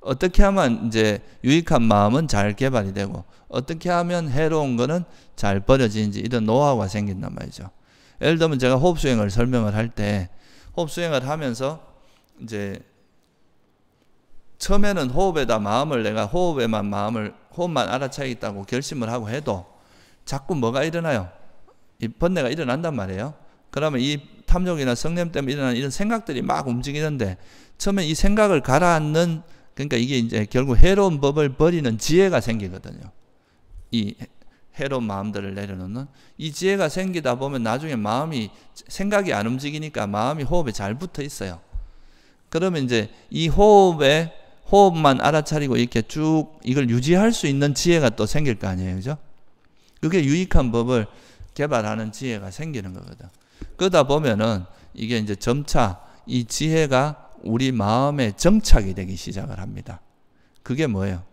어떻게 하면 이제 유익한 마음은 잘 개발이 되고 어떻게 하면 해로운 거는 잘 버려지는지 이런 노하우가 생긴단 말이죠. 예를 들면 제가 호흡 수행을 설명을 할 때 호흡 수행을 하면서 이제 처음에는 호흡에다 마음을 내가 호흡만 알아차리겠다고 결심을 하고 해도 자꾸 뭐가 일어나요? 이 번뇌가 일어난단 말이에요. 그러면 이 탐욕이나 성냄 때문에 일어나는 이런 생각들이 막 움직이는데 처음에 이 생각을 가라앉는 그러니까 이게 이제 결국 해로운 법을 버리는 지혜가 생기거든요. 이 해로운 마음들을 내려놓는 이 지혜가 생기다 보면 나중에 생각이 안 움직이니까 마음이 호흡에 잘 붙어 있어요. 그러면 이제 이 호흡만 알아차리고 이렇게 쭉 이걸 유지할 수 있는 지혜가 또 생길 거 아니에요, 그죠? 그게 유익한 법을 개발하는 지혜가 생기는 거거든. 그러다 보면은 이게 이제 점차 이 지혜가 우리 마음에 정착이 되기 시작을 합니다. 그게 뭐예요?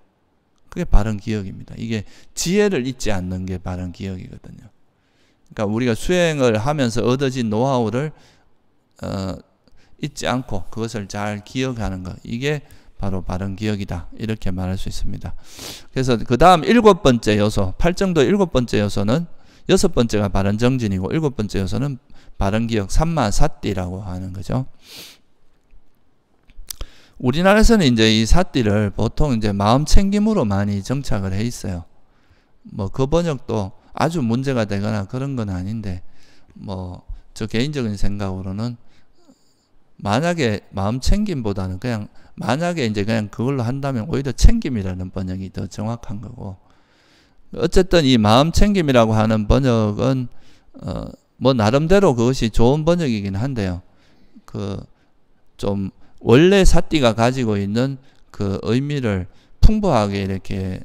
그게 바른 기억입니다. 이게 지혜를 잊지 않는 게 바른 기억이거든요. 그러니까 우리가 수행을 하면서 얻어진 노하우를 잊지 않고 그것을 잘 기억하는 것, 이게 바로 바른 기억이다, 이렇게 말할 수 있습니다. 그래서 그 다음 7번째 요소, 8정도 7번째 요소는 6번째가 바른 정진이고 7번째 요소는 바른 기억, 삼마사띠라고 하는 거죠. 우리나라에서는 이제 이 사띠를 보통 이제 마음 챙김으로 많이 정착을 해 있어요. 뭐 그 번역도 아주 문제가 되거나 그런 건 아닌데, 뭐 저 개인적인 생각으로는 만약에 마음 챙김보다는 만약에 이제 그냥 그걸로 한다면 오히려 챙김이라는 번역이 더 정확한 거고, 어쨌든 이 마음 챙김이라고 하는 번역은 뭐 나름대로 그것이 좋은 번역이긴 한데요. 좀 원래 사띠가 가지고 있는 그 의미를 풍부하게 이렇게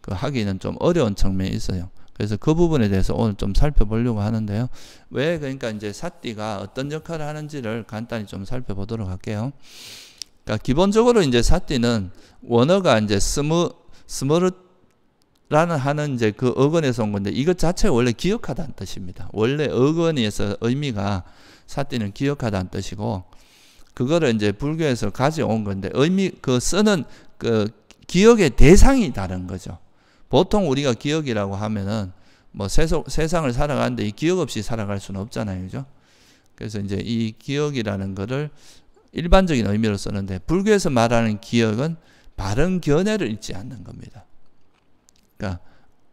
하기는 좀 어려운 측면이 있어요. 그래서 그 부분에 대해서 오늘 좀 살펴보려고 하는데요. 왜 그러니까 이제 사띠가 어떤 역할을 하는지를 간단히 좀 살펴보도록 할게요. 그러니까 기본적으로 이제 사띠는 원어가 이제 스머르라는 하는 이제 그 어근에서 온 건데, 이것 자체가 원래 기억하다는 뜻입니다. 원래 어근에서 의미가 사띠는 기억하다는 뜻이고, 그거를 이제 불교에서 가져온 건데, 쓰는 그 기억의 대상이 다른 거죠. 보통 우리가 기억이라고 하면은 뭐 세상을 살아가는데 이 기억 없이 살아갈 수는 없잖아요, 그죠? 그래서 이제 이 기억이라는 거를 일반적인 의미로 쓰는데, 불교에서 말하는 기억은 바른 견해를 잊지 않는 겁니다. 그러니까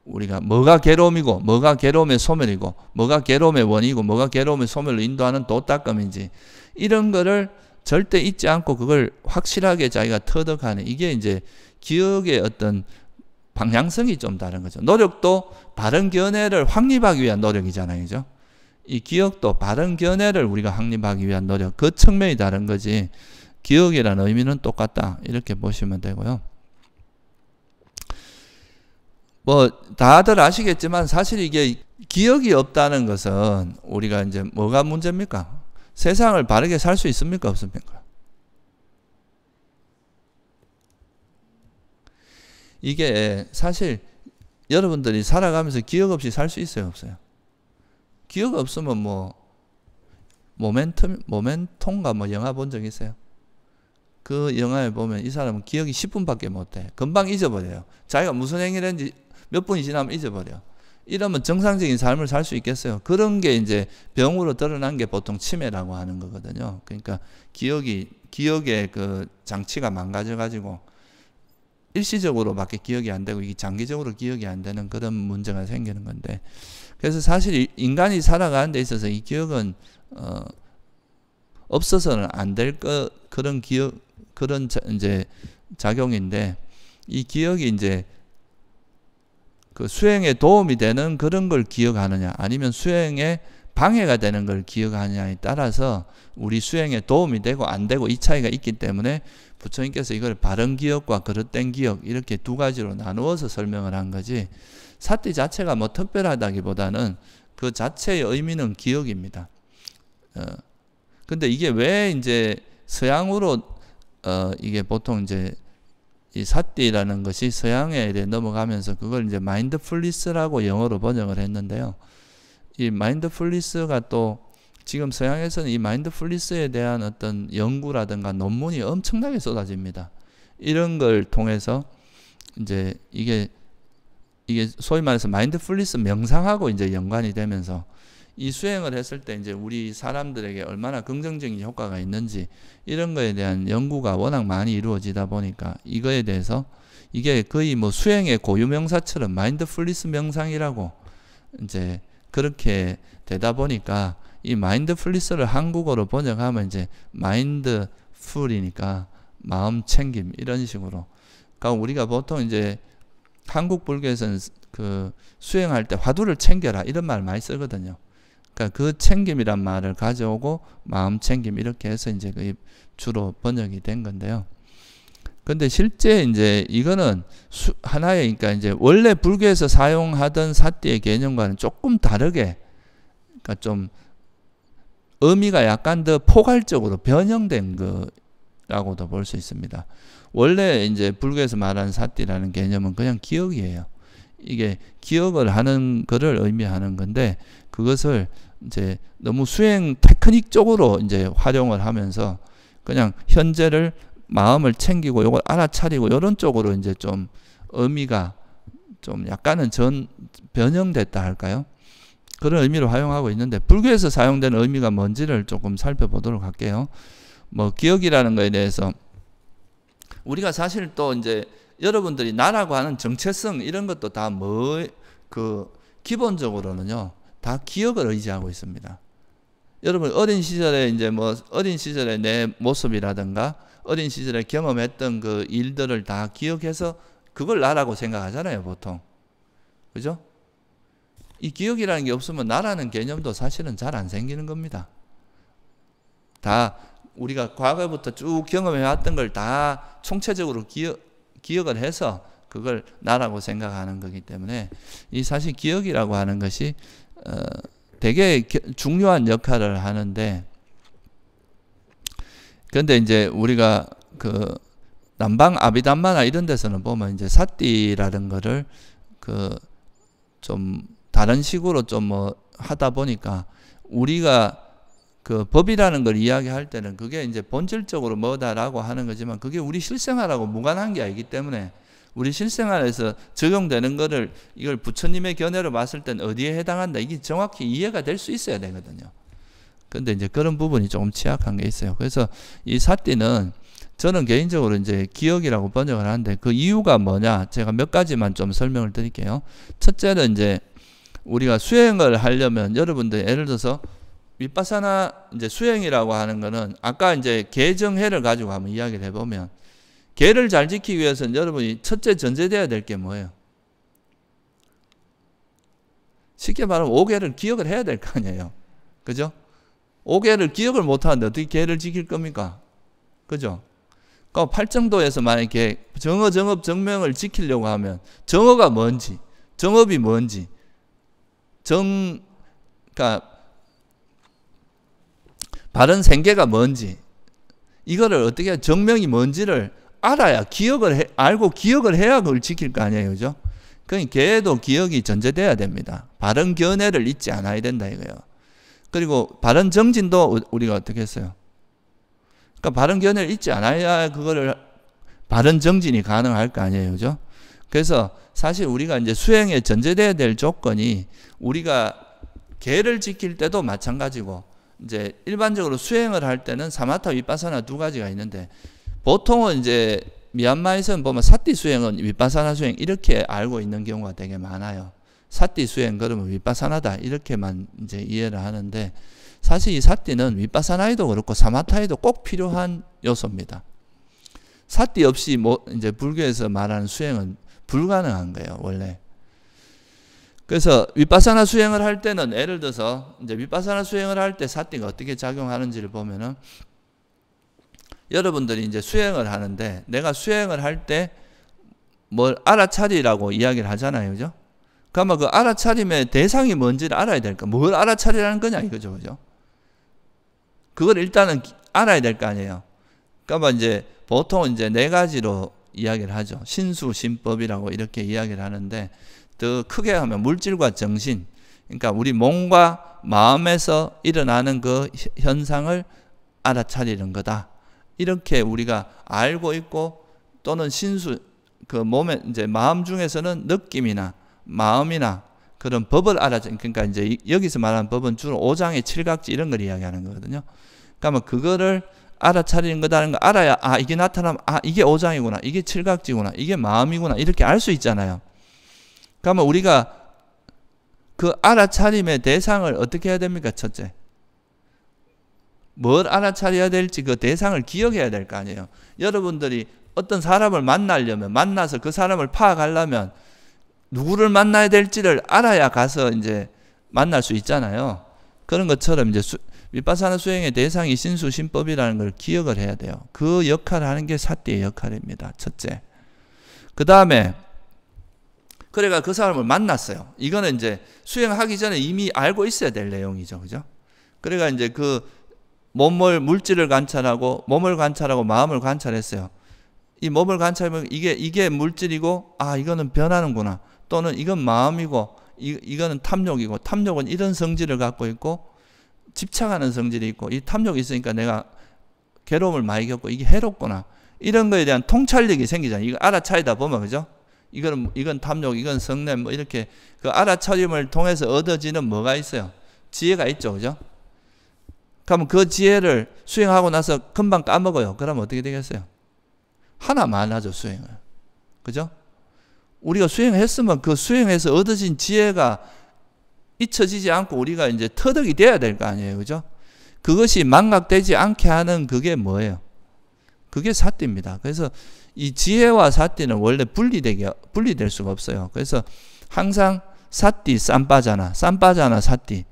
우리가 뭐가 괴로움이고, 뭐가 괴로움의 소멸이고, 뭐가 괴로움의 원이고, 뭐가 괴로움의 소멸로 인도하는 도닦음인지, 이런 거를 절대 잊지 않고 그걸 확실하게 자기가 터득하는, 이게 이제 기억의 어떤 방향성이 좀 다른 거죠. 노력도 바른 견해를 확립하기 위한 노력이잖아요, 그죠? 이 기억도 바른 견해를 우리가 확립하기 위한 노력, 그 측면이 다른 거지 기억이라는 의미는 똑같다, 이렇게 보시면 되고요. 뭐 다들 아시겠지만 사실 이게 기억이 없다는 것은 우리가 이제 뭐가 문제입니까? 세상을 바르게 살 수 있습니까, 없습니까? 이게 사실 여러분들이 살아가면서 기억 없이 살 수 있어요, 없어요? 기억 없으면 뭐 모멘텀가 뭐 영화 본 적 있어요? 그 영화에 보면 이 사람은 기억이 10분밖에 못해. 금방 잊어버려요. 자기가 무슨 행위를 했는지 몇 분이 지나면 잊어버려. 이러면 정상적인 삶을 살 수 있겠어요? 그런 게 이제 병으로 드러난 게 보통 치매라고 하는 거거든요. 그러니까 기억의 그 장치가 망가져가지고 일시적으로밖에 기억이 안 되고 이게 장기적으로 기억이 안 되는 그런 문제가 생기는 건데, 그래서 사실 인간이 살아가는 데 있어서 이 기억은 없어서는 안 될 그런 이제 작용인데, 이 기억이 이제 그 수행에 도움이 되는 그런 걸 기억하느냐, 아니면 수행에 방해가 되는 걸 기억하느냐에 따라서 우리 수행에 도움이 되고 안 되고 이 차이가 있기 때문에 부처님께서 이걸 바른 기억과 그릇된 기억, 이렇게 두 가지로 나누어서 설명을 한 거지, 사띠 자체가 뭐 특별하다기보다는 그 자체의 의미는 기억입니다. 근데 이게 왜 이제 서양으로 이게 보통 이제 이 사띠라는 것이 서양에 넘어가면서 그걸 이제 마인드풀리스라고 영어로 번역을 했는데요. 이 마인드풀리스가 또 지금 서양에서는 이 마인드풀리스에 대한 어떤 연구라든가 논문이 엄청나게 쏟아집니다. 이런 걸 통해서 이제 이게 소위 말해서 마인드풀리스 명상하고 이제 연관이 되면서 이 수행을 했을 때 이제 우리 사람들에게 얼마나 긍정적인 효과가 있는지 이런 거에 대한 연구가 워낙 많이 이루어지다 보니까 이거에 대해서 이게 거의 뭐 수행의 고유명사처럼 마인드풀리스 명상이라고 이제 그렇게 되다 보니까 이 마인드풀리스를 한국어로 번역하면 이제 마인드풀이니까 마음 챙김 이런 식으로. 그러니까 우리가 보통 이제 한국 불교에서는 그 수행할 때 화두를 챙겨라 이런 말 많이 쓰거든요. 그러니까 그 챙김이란 말을 가져오고 마음 챙김 이렇게 해서 이제 그 주로 번역이 된 건데요. 근데 실제 이제 이거는 하나의 그러니까 이제 원래 불교에서 사용하던 사띠의 개념과는 조금 다르게 그러니까 좀 의미가 약간 더 포괄적으로 변형된 거라고도 볼 수 있습니다. 원래 이제 불교에서 말하는 사띠라는 개념은 그냥 기억이에요. 이게 기억을 하는 거를 의미하는 건데 그것을 이제 너무 수행 테크닉 쪽으로 이제 활용을 하면서 그냥 현재를 마음을 챙기고 요걸 알아차리고 이런 쪽으로 이제 좀 의미가 좀 약간은 변형됐다 할까요? 그런 의미로 활용하고 있는데 불교에서 사용되는 의미가 뭔지를 조금 살펴보도록 할게요. 뭐 기억이라는 거에 대해서 우리가 사실 또 이제 여러분들이 나라고 하는 정체성 이런 것도 다 기본적으로는요. 다 기억을 의지하고 있습니다. 여러분 어린 시절에 이제 뭐 어린 시절에 내 모습이라든가 어린 시절에 경험했던 그 일들을 다 기억해서 그걸 나라고 생각하잖아요, 보통. 그죠? 이 기억이라는 게 없으면 나라는 개념도 사실은 잘 안 생기는 겁니다. 다 우리가 과거부터 쭉 경험해왔던 걸 다 총체적으로 기억을 해서 그걸 나라고 생각하는 거기 때문에 이 사실 기억이라고 하는 것이 되게 중요한 역할을 하는데 근데 이제 우리가 그 남방 아비담마나 이런 데서는 보면 이제 사띠라는 거를 그 좀 다른 식으로 좀 뭐 하다 보니까 우리가 그 법이라는 걸 이야기할 때는 그게 이제 본질적으로 뭐다라고 하는 거지만 그게 우리 실생활하고 무관한 게 아니기 때문에 우리 실생활에서 적용되는 거를 이걸 부처님의 견해로 봤을 땐 어디에 해당한다 이게 정확히 이해가 될 수 있어야 되거든요. 근데 이제 그런 부분이 조금 취약한 게 있어요. 그래서 이 사띠는 저는 개인적으로 이제 기억이라고 번역을 하는데 그 이유가 뭐냐 제가 몇 가지만 좀 설명을 드릴게요. 첫째는 이제 우리가 수행을 하려면 여러분들 예를 들어서 윗바사나 이제 수행이라고 하는 거는 아까 이제 개정해를 가지고 한번 이야기를 해보면 개를 잘 지키기 위해서는 여러분이 첫째 전제되어야 될 게 뭐예요? 쉽게 말하면 5개를 기억을 해야 될 거 아니에요. 그죠? 5개를 기억을 못하는데 어떻게 개를 지킬 겁니까? 그죠? 그러니까 팔정도에서 만약에 정어, 정업, 정명을 지키려고 하면 정어가 뭔지, 정업이 뭔지, 그러니까 바른 생계가 뭔지 이거를 어떻게 정명이 뭔지를 알아야 알고 기억을 해야 그걸 지킬 거 아니에요. 그죠? 그러니까 개도 기억이 전제돼야 됩니다. 바른 견해를 잊지 않아야 된다 이거예요. 그리고 바른 정진도 우리가 어떻게 했어요? 그러니까 바른 견해를 잊지 않아야 그거를 바른 정진이 가능할 거 아니에요. 그죠? 그래서 사실 우리가 이제 수행에 전제돼야 될 조건이 우리가 개를 지킬 때도 마찬가지고 이제 일반적으로 수행을 할 때는 사마타 윗바사나 두 가지가 있는데 보통은 이제 미얀마에서는 보면 사띠 수행은 윗바사나 수행 이렇게 알고 있는 경우가 되게 많아요. 사띠 수행 그러면 윗바사나다 이렇게만 이제 이해를 하는데 사실 이 사띠는 윗바사나에도 그렇고 사마타에도 꼭 필요한 요소입니다. 사띠 없이 뭐 이제 불교에서 말하는 수행은 불가능한 거예요, 원래. 그래서 윗바사나 수행을 할 때는 예를 들어서 이제 윗바사나 수행을 할 때 사띠가 어떻게 작용하는지를 보면은 여러분들이 이제 수행을 하는데 내가 수행을 할 때 뭘 알아차리라고 이야기를 하잖아요. 그죠? 그러면 그 알아차림의 대상이 뭔지를 알아야 될까? 뭘 알아차리라는 거냐 이거죠. 그죠? 그걸 일단은 알아야 될 거 아니에요. 그러니까 이제 보통 이제 네 가지로 이야기를 하죠. 신수신법이라고 이렇게 이야기를 하는데, 더 크게 하면 물질과 정신, 그러니까 우리 몸과 마음에서 일어나는 그 현상을 알아차리는 거다. 이렇게 우리가 알고 있고, 또는 신수, 그 몸에 이제 마음 중에서는 느낌이나 마음이나 그런 법을 그러니까 이제 여기서 말하는 법은 주로 오장의 칠각지 이런 걸 이야기하는 거거든요. 그러니까 그거를 알아차리는 거다는 거 알아야, 아, 이게 나타나면, 아, 이게 오장이구나, 이게 칠각지구나, 이게 마음이구나, 이렇게 알 수 있잖아요. 그러면 우리가 그 알아차림의 대상을 어떻게 해야 됩니까? 첫째, 뭘 알아차려야 될지 그 대상을 기억해야 될 거 아니에요. 여러분들이 어떤 사람을 만나려면, 만나서 그 사람을 파악하려면 누구를 만나야 될지를 알아야 가서 이제 만날 수 있잖아요. 그런 것처럼 이제 위파사나 수행의 대상이 신수신법이라는 걸 기억을 해야 돼요. 그 역할을 하는 게 사띠의 역할입니다. 첫째. 그 다음에 그래가 그 사람을 만났어요. 이거는 이제 수행하기 전에 이미 알고 있어야 될 내용이죠. 그죠? 그래가 이제 그 물질을 관찰하고 몸을 관찰하고 마음을 관찰했어요. 이 몸을 관찰하면 이게 물질이고, 아, 이거는 변하는구나. 또는 이건 마음이고, 이거는 탐욕이고, 탐욕은 이런 성질을 갖고 있고, 집착하는 성질이 있고, 이 탐욕이 있으니까 내가 괴로움을 많이 겪고 이게 해롭구나. 이런 거에 대한 통찰력이 생기잖아요. 이거 알아차리다 보면, 그죠? 이건 탐욕, 이건 성냄, 뭐 이렇게 그 알아차림을 통해서 얻어지는 뭐가 있어요? 지혜가 있죠. 그죠? 그러면 그 지혜를 수행하고 나서 금방 까먹어요. 그러면 어떻게 되겠어요? 하나만 하죠, 수행을. 그죠? 우리가 수행했으면 그 수행해서 얻어진 지혜가 잊혀지지 않고 우리가 이제 터득이 돼야 될 거 아니에요. 그죠? 그것이 망각되지 않게 하는 그게 뭐예요? 그게 사띠입니다. 그래서 이 지혜와 사띠는 원래 분리될 수가 없어요. 그래서 항상 사띠 쌈빠자나 사띠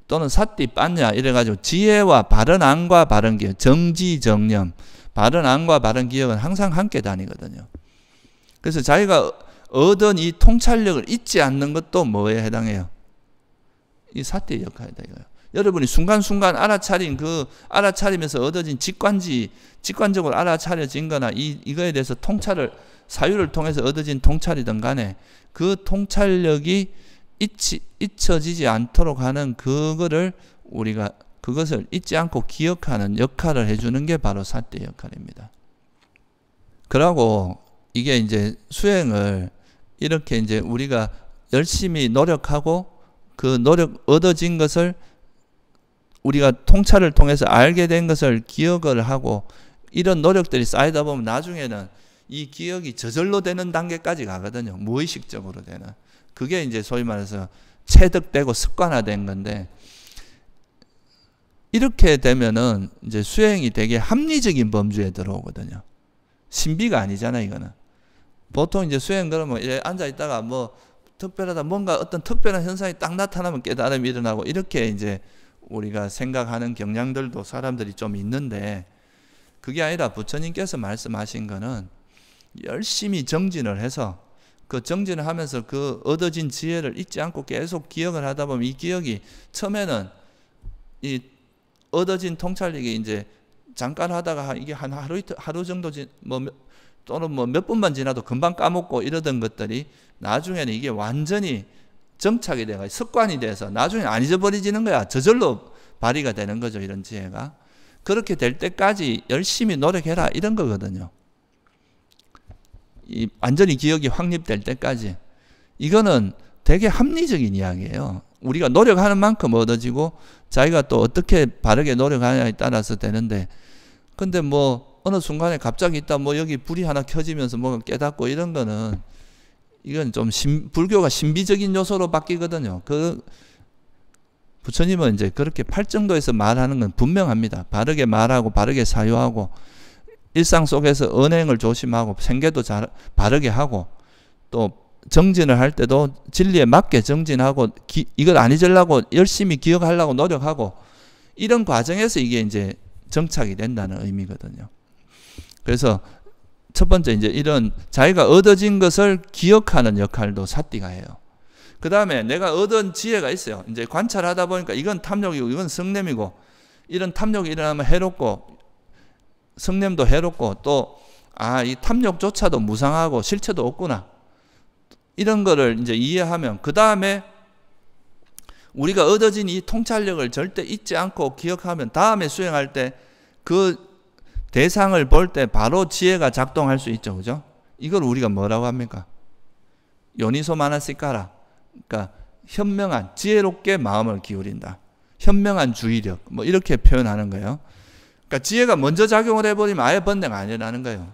또는 사띠 빤냐 이래가지고 지혜와 바른 안과 바른 기억, 정지정념, 바른 안과 바른 기억은 항상 함께 다니거든요. 그래서 자기가 얻은 이 통찰력을 잊지 않는 것도 뭐에 해당해요? 이 사띠의 역할이다 이거예요. 여러분이 순간순간 알아차리면서 얻어진 직관적으로 알아차려진 거나 이거에 대해서 사유를 통해서 얻어진 통찰이든 간에 그 통찰력이 잊혀지지 않도록 하는 그것을 잊지 않고 기억하는 역할을 해주는 게 바로 사띠의 역할입니다. 그러고 이게 이제 수행을 이렇게 이제 우리가 열심히 노력하고 그 얻어진 것을 우리가 통찰을 통해서 알게 된 것을 기억을 하고 이런 노력들이 쌓이다 보면 나중에는 이 기억이 저절로 되는 단계까지 가거든요. 무의식적으로 되는. 그게 이제 소위 말해서 체득되고 습관화된 건데, 이렇게 되면은 이제 수행이 되게 합리적인 범주에 들어오거든요. 신비가 아니잖아요, 이거는. 보통 이제 수행 그러면 이렇게 앉아 있다가 뭐 특별하다, 뭔가 어떤 특별한 현상이 딱 나타나면 깨달음이 일어나고 이렇게 이제 우리가 생각하는 경향들도 사람들이 좀 있는데, 그게 아니라 부처님께서 말씀하신 거는 열심히 정진을 해서 그 정진을 하면서 그 얻어진 지혜를 잊지 않고 계속 기억을 하다 보면 이 기억이 처음에는 이 얻어진 통찰력이 이제 잠깐 하다가 이게 한 하루 정도 또는 뭐 몇 분만 지나도 금방 까먹고 이러던 것들이 나중에는 이게 완전히 정착이 돼가 습관이 돼서 나중에 안 잊어버리지는 거야. 저절로 발휘가 되는 거죠, 이런 지혜가. 그렇게 될 때까지 열심히 노력해라 이런 거거든요. 이 완전히 기억이 확립될 때까지. 이거는 되게 합리적인 이야기예요. 우리가 노력하는 만큼 얻어지고 자기가 또 어떻게 바르게 노력하냐에 따라서 되는데, 근데 뭐 어느 순간에 갑자기 있다 뭐 여기 불이 하나 켜지면서 뭐가 깨닫고 이런 거는 이건 좀 불교가 신비적인 요소로 바뀌거든요. 부처님은 이제 그렇게 팔정도에서 말하는 건 분명합니다. 바르게 말하고 바르게 사유하고 일상 속에서 언행을 조심하고 생계도 바르게 하고 또 정진을 할 때도 진리에 맞게 정진하고 이걸 안 잊으려고 열심히 기억하려고 노력하고 이런 과정에서 이게 이제 정착이 된다는 의미거든요. 그래서 첫 번째 이제 이런 자기가 얻어진 것을 기억하는 역할도 사띠가 해요. 그 다음에 내가 얻은 지혜가 있어요. 이제 관찰하다 보니까 이건 탐욕이고 이건 성냄이고 이런 탐욕이 일어나면 해롭고 성냄도 해롭고 또 이 탐욕조차도 무상하고 실체도 없구나. 이런 거를 이제 이해하면 그 다음에 우리가 얻어진 이 통찰력을 절대 잊지 않고 기억하면 다음에 수행할 때 그 대상을 볼 때 바로 지혜가 작동할 수 있죠. 그죠? 이걸 우리가 뭐라고 합니까? 요니소 마나시카라. 그러니까 현명한, 지혜롭게 마음을 기울인다. 현명한 주의력. 뭐 이렇게 표현하는 거예요. 그러니까 지혜가 먼저 작용을 해버리면 아예 번뇌가 안 일어나는 거예요.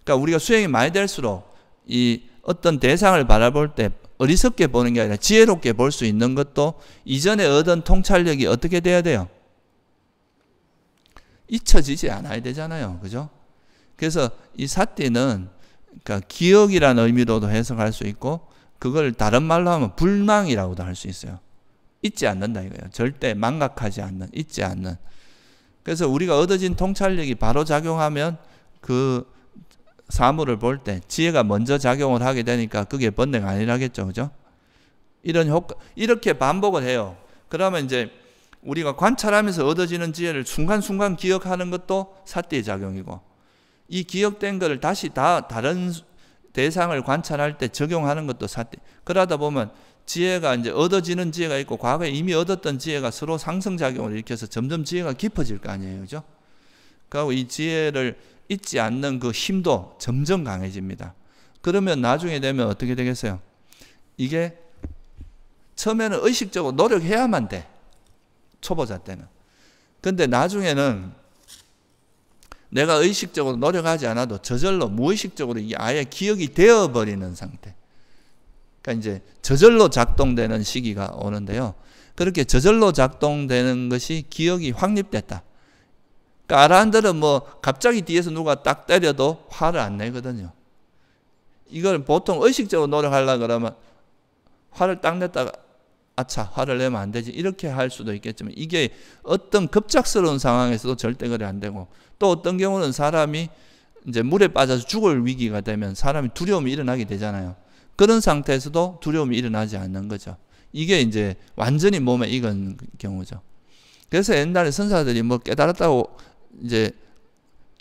그러니까 우리가 수행이 많이 될수록 이 어떤 대상을 바라볼 때 어리석게 보는 게 아니라 지혜롭게 볼 수 있는 것도 이전에 얻은 통찰력이 어떻게 돼야 돼요? 잊혀지지 않아야 되잖아요. 그죠? 그래서 이 사띠는 그러니까 기억이라는 의미로도 해석할 수 있고 그걸 다른 말로 하면 불망이라고도 할 수 있어요. 잊지 않는다 이거예요. 절대 망각하지 않는, 잊지 않는. 그래서 우리가 얻어진 통찰력이 바로 작용하면 그 사물을 볼 때 지혜가 먼저 작용을 하게 되니까 그게 번뇌가 아니라겠죠. 그죠? 이런 효과, 이렇게 반복을 해요. 그러면 이제 우리가 관찰하면서 얻어지는 지혜를 순간순간 기억하는 것도 사띠의 작용이고 이 기억된 것을 다시 다른 대상을 관찰할 때 적용하는 것도 사띠. 그러다 보면 지혜가 이제 얻어지는 지혜가 있고 과거에 이미 얻었던 지혜가 서로 상승작용을 일으켜서 점점 지혜가 깊어질 거 아니에요. 그죠? 그리고 이 지혜를 잊지 않는 그 힘도 점점 강해집니다. 그러면 나중에 되면 어떻게 되겠어요? 이게 처음에는 의식적으로 노력해야만 돼. 초보자 때는. 근데 나중에는 내가 의식적으로 노력하지 않아도 저절로 무의식적으로 이게 아예 기억이 되어버리는 상태. 그러니까 이제 저절로 작동되는 시기가 오는데요. 그렇게 저절로 작동되는 것이 기억이 확립됐다. 그러니까 아라한들은 뭐 갑자기 뒤에서 누가 딱 때려도 화를 안 내거든요. 이걸 보통 의식적으로 노력하려고 그러면 화를 딱 냈다가 아차 화를 내면 안 되지 이렇게 할 수도 있겠지만 이게 어떤 급작스러운 상황에서도 절대 그래 안 되고 또 어떤 경우는 사람이 이제 물에 빠져서 죽을 위기가 되면 사람이 두려움이 일어나게 되잖아요. 그런 상태에서도 두려움이 일어나지 않는 거죠. 이게 이제 완전히 몸에 익은 경우죠. 그래서 옛날에 선사들이 뭐 깨달았다고 이제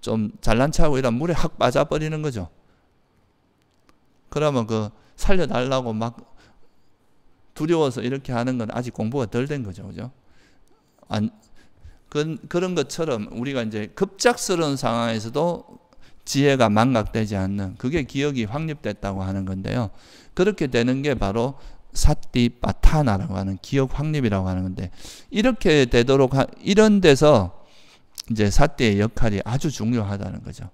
좀 잘난 체하고 이런 물에 확 빠져버리는 거죠. 그러면 그 살려달라고 막 두려워서 이렇게 하는 건 아직 공부가 덜 된 거죠. 그죠? 그런 것처럼 우리가 이제 급작스러운 상황에서도 지혜가 망각되지 않는 그게 기억이 확립됐다고 하는 건데요. 그렇게 되는 게 바로 사띠빠타나라고 하는 기억 확립이라고 하는 건데 이렇게 되도록 이런 데서 이제 사띠의 역할이 아주 중요하다는 거죠.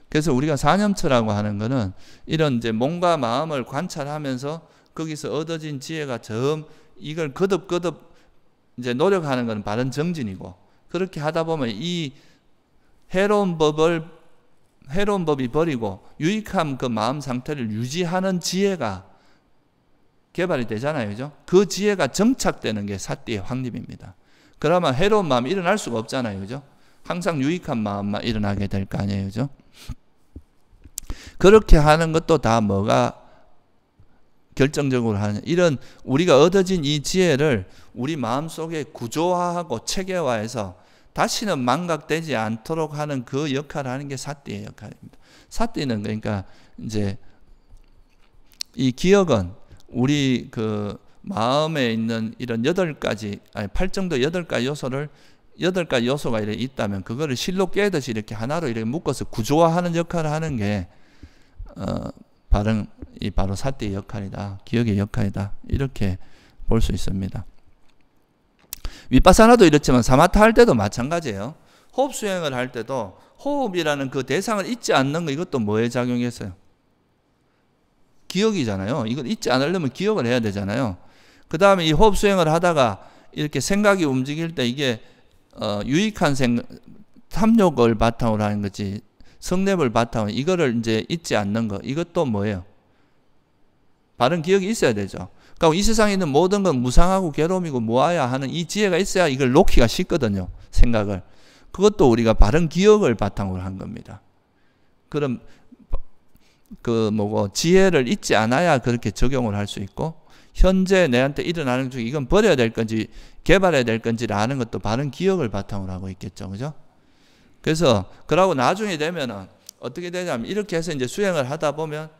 그래서 우리가 사념처라고 하는 거는 이런 이제 몸과 마음을 관찰하면서 거기서 얻어진 지혜가 이걸 거듭 이제 노력하는 건 바른 정진이고 그렇게 하다 보면 이 해로운 법이 버리고 유익한 그 마음 상태를 유지하는 지혜가 개발이 되잖아요. 그죠? 그 지혜가 정착되는 게 사띠의 확립입니다. 그러면 해로운 마음이 일어날 수가 없잖아요. 그죠? 항상 유익한 마음만 일어나게 될 거 아니에요. 그죠? 그렇게 하는 것도 다 뭐가 결정적으로 하는 이런 우리가 얻어진 이 지혜를 우리 마음속에 구조화하고 체계화해서 다시는 망각되지 않도록 하는 그 역할을 하는 게 사띠의 역할입니다. 사띠는 그러니까 이제 이 기억은 우리 그 마음에 있는 이런 8정도 8가지 요소가 이렇게 있다면 그거를 실로 깨듯이 이렇게 하나로 이렇게 묶어서 구조화하는 역할을 하는 게 바로 사띠의 역할이다. 기억의 역할이다. 이렇게 볼 수 있습니다. 위파사나도 이렇지만 사마타 할 때도 마찬가지예요. 호흡 수행을 할 때도 호흡이라는 그 대상을 잊지 않는 거 이것도 뭐에 작용했어요? 기억이잖아요. 이걸 잊지 않으려면 기억을 해야 되잖아요. 그 다음에 이 호흡 수행을 하다가 이렇게 생각이 움직일 때 이게 유익한 탐욕을 바탕으로 하는 거지 성냄을 바탕으로 이거를 이제 잊지 않는 거 이것도 뭐예요? 바른 기억이 있어야 되죠. 그러니까 이 세상에 있는 모든 건 무상하고 괴로움이고 뭐야 하는 이 지혜가 있어야 이걸 놓기가 쉽거든요. 생각을. 그것도 우리가 바른 기억을 바탕으로 한 겁니다. 그럼 지혜를 잊지 않아야 그렇게 적용을 할 수 있고 현재 내한테 일어나는 중에 이건 버려야 될 건지 개발해야 될 건지를 아는 것도 바른 기억을 바탕으로 하고 있겠죠. 그죠? 그래서 그러고 나중에 되면은 어떻게 되냐면 이렇게 해서 이제 수행을 하다 보면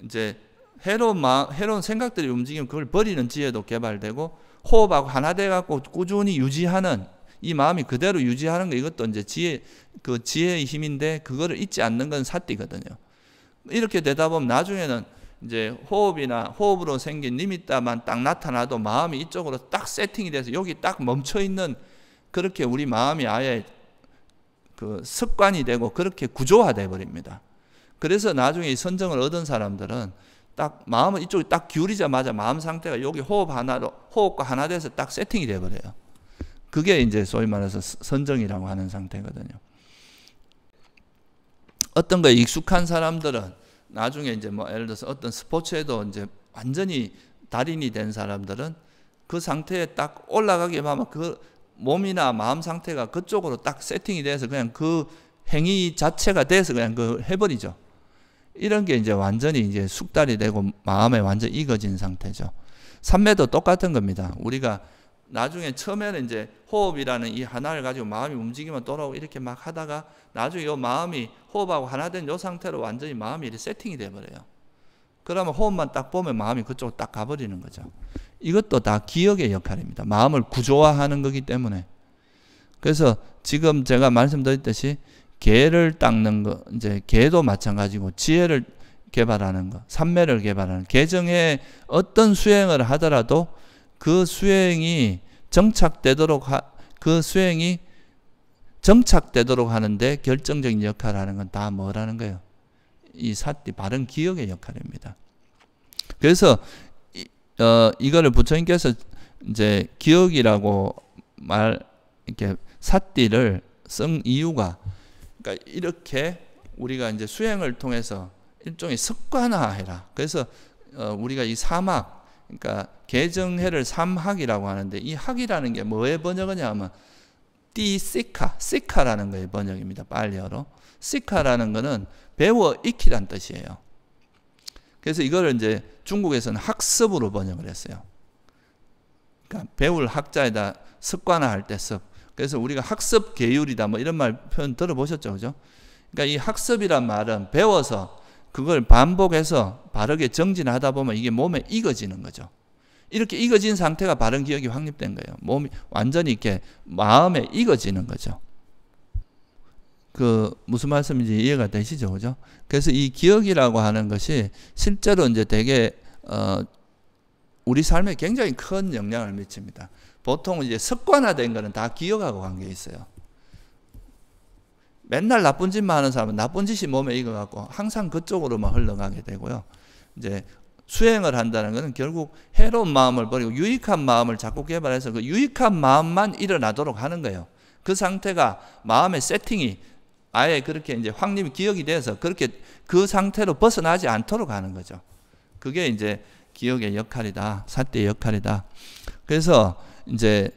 이제 해로운 생각들이 움직이면 그걸 버리는 지혜도 개발되고 호흡하고 하나 돼 갖고 꾸준히 유지하는 이 마음이 그대로 유지하는 거 이것도 이제 지혜의 힘인데 그거를 잊지 않는 건 사띠거든요. 이렇게 되다 보면 나중에는 이제 호흡으로 생긴 니미따만 딱 나타나도 마음이 이쪽으로 딱 세팅이 돼서 여기 딱 멈춰 있는 그렇게 우리 마음이 아예 그 습관이 되고 그렇게 구조화돼 버립니다. 그래서 나중에 이 선정을 얻은 사람들은 딱 마음을 이쪽에 딱 기울이자마자 마음 상태가 여기 호흡과 하나 돼서 딱 세팅이 돼 버려요. 그게 이제 소위 말해서 선정이라고 하는 상태거든요. 어떤 거에 익숙한 사람들은 나중에 이제 뭐 예를 들어서 어떤 스포츠에도 이제 완전히 달인이 된 사람들은 그 상태에 딱 올라가기만 하면 그 몸이나 마음 상태가 그쪽으로 딱 세팅이 돼서 그냥 그 행위 자체가 돼서 그냥 그 해버리죠. 이런 게 이제 완전히 이제 숙달이 되고 마음에 완전 익어진 상태죠. 삼매도 똑같은 겁니다. 우리가 나중에 처음에는 이제 호흡이라는 이 하나를 가지고 마음이 움직이면 돌아오고 이렇게 막 하다가 나중에 이 마음이 호흡하고 하나 된 이 상태로 완전히 마음이 이렇게 세팅이 돼버려요. 그러면 호흡만 딱 보면 마음이 그쪽으로 딱 가버리는 거죠. 이것도 다 기억의 역할입니다. 마음을 구조화하는 거기 때문에. 그래서 지금 제가 말씀드렸듯이 개를 닦는 거, 이제 개도 마찬가지고 지혜를 개발하는 거, 삼매를 개발하는 개정에 어떤 수행을 하더라도 그 수행이 정착되도록 하는데 결정적인 역할을 하는 건 다 뭐라는 거예요? 이 사띠 바른 기억의 역할입니다. 그래서 이거를 부처님께서 이제 기억이라고 이렇게 사띠를 쓴 이유가 그러니까 이렇게 우리가 이제 수행을 통해서 일종의 습관화해라. 그래서 우리가 이 사막 그러니까 개정해를 삼학이라고 하는데 이 학이라는 게 뭐의 번역이냐 하면 시카라는 거의 번역입니다. 빨리어로. 시카라는 거는 배워 익히란 뜻이에요. 그래서 이거를 이제 중국에서는 학습으로 번역을 했어요. 그러니까 배울 학자에다 습관화할 때 습. 그래서 우리가 학습 계율이다 뭐 이런 말 표현 들어보셨죠, 그죠? 그러니까 이 학습이란 말은 배워서 그걸 반복해서 바르게 정진하다 보면 이게 몸에 익어지는 거죠. 이렇게 익어진 상태가 바른 기억이 확립된 거예요. 몸이 완전히 이렇게 마음에 익어지는 거죠. 그 무슨 말씀인지 이해가 되시죠, 그죠? 그래서 이 기억이라고 하는 것이 실제로 이제 되게 우리 삶에 굉장히 큰 영향을 미칩니다. 보통 이제 습관화된 거는 다 기억하고 관계 있어요. 맨날 나쁜 짓만 하는 사람은 나쁜 짓이 몸에 익어갖고 항상 그쪽으로만 흘러가게 되고요. 이제 수행을 한다는 것은 결국 해로운 마음을 버리고 유익한 마음을 자꾸 개발해서 그 유익한 마음만 일어나도록 하는 거예요. 그 상태가 마음의 세팅이 아예 그렇게 이제 확립이 기억이 돼서 그렇게 그 상태로 벗어나지 않도록 하는 거죠. 그게 이제 기억의 역할이다. 사띠의 역할이다. 그래서 이제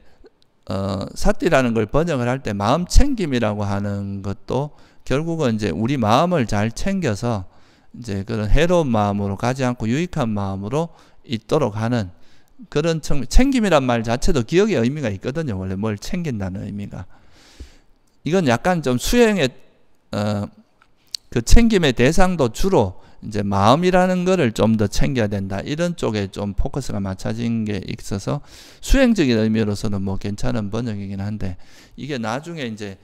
사띠라는 걸 번역을 할 때 마음 챙김이라고 하는 것도 결국은 이제 우리 마음을 잘 챙겨서 이제 그런 해로운 마음으로 가지 않고 유익한 마음으로 있도록 하는 그런 챙김이란 말 자체도 기억의 의미가 있거든요. 원래 뭘 챙긴다는 의미가. 이건 약간 좀 수행의 그 챙김의 대상도 주로 이제 마음이라는 거를 좀 더 챙겨야 된다. 이런 쪽에 좀 포커스가 맞춰진 게 있어서 수행적인 의미로서는 뭐 괜찮은 번역이긴 한데 이게 나중에 이제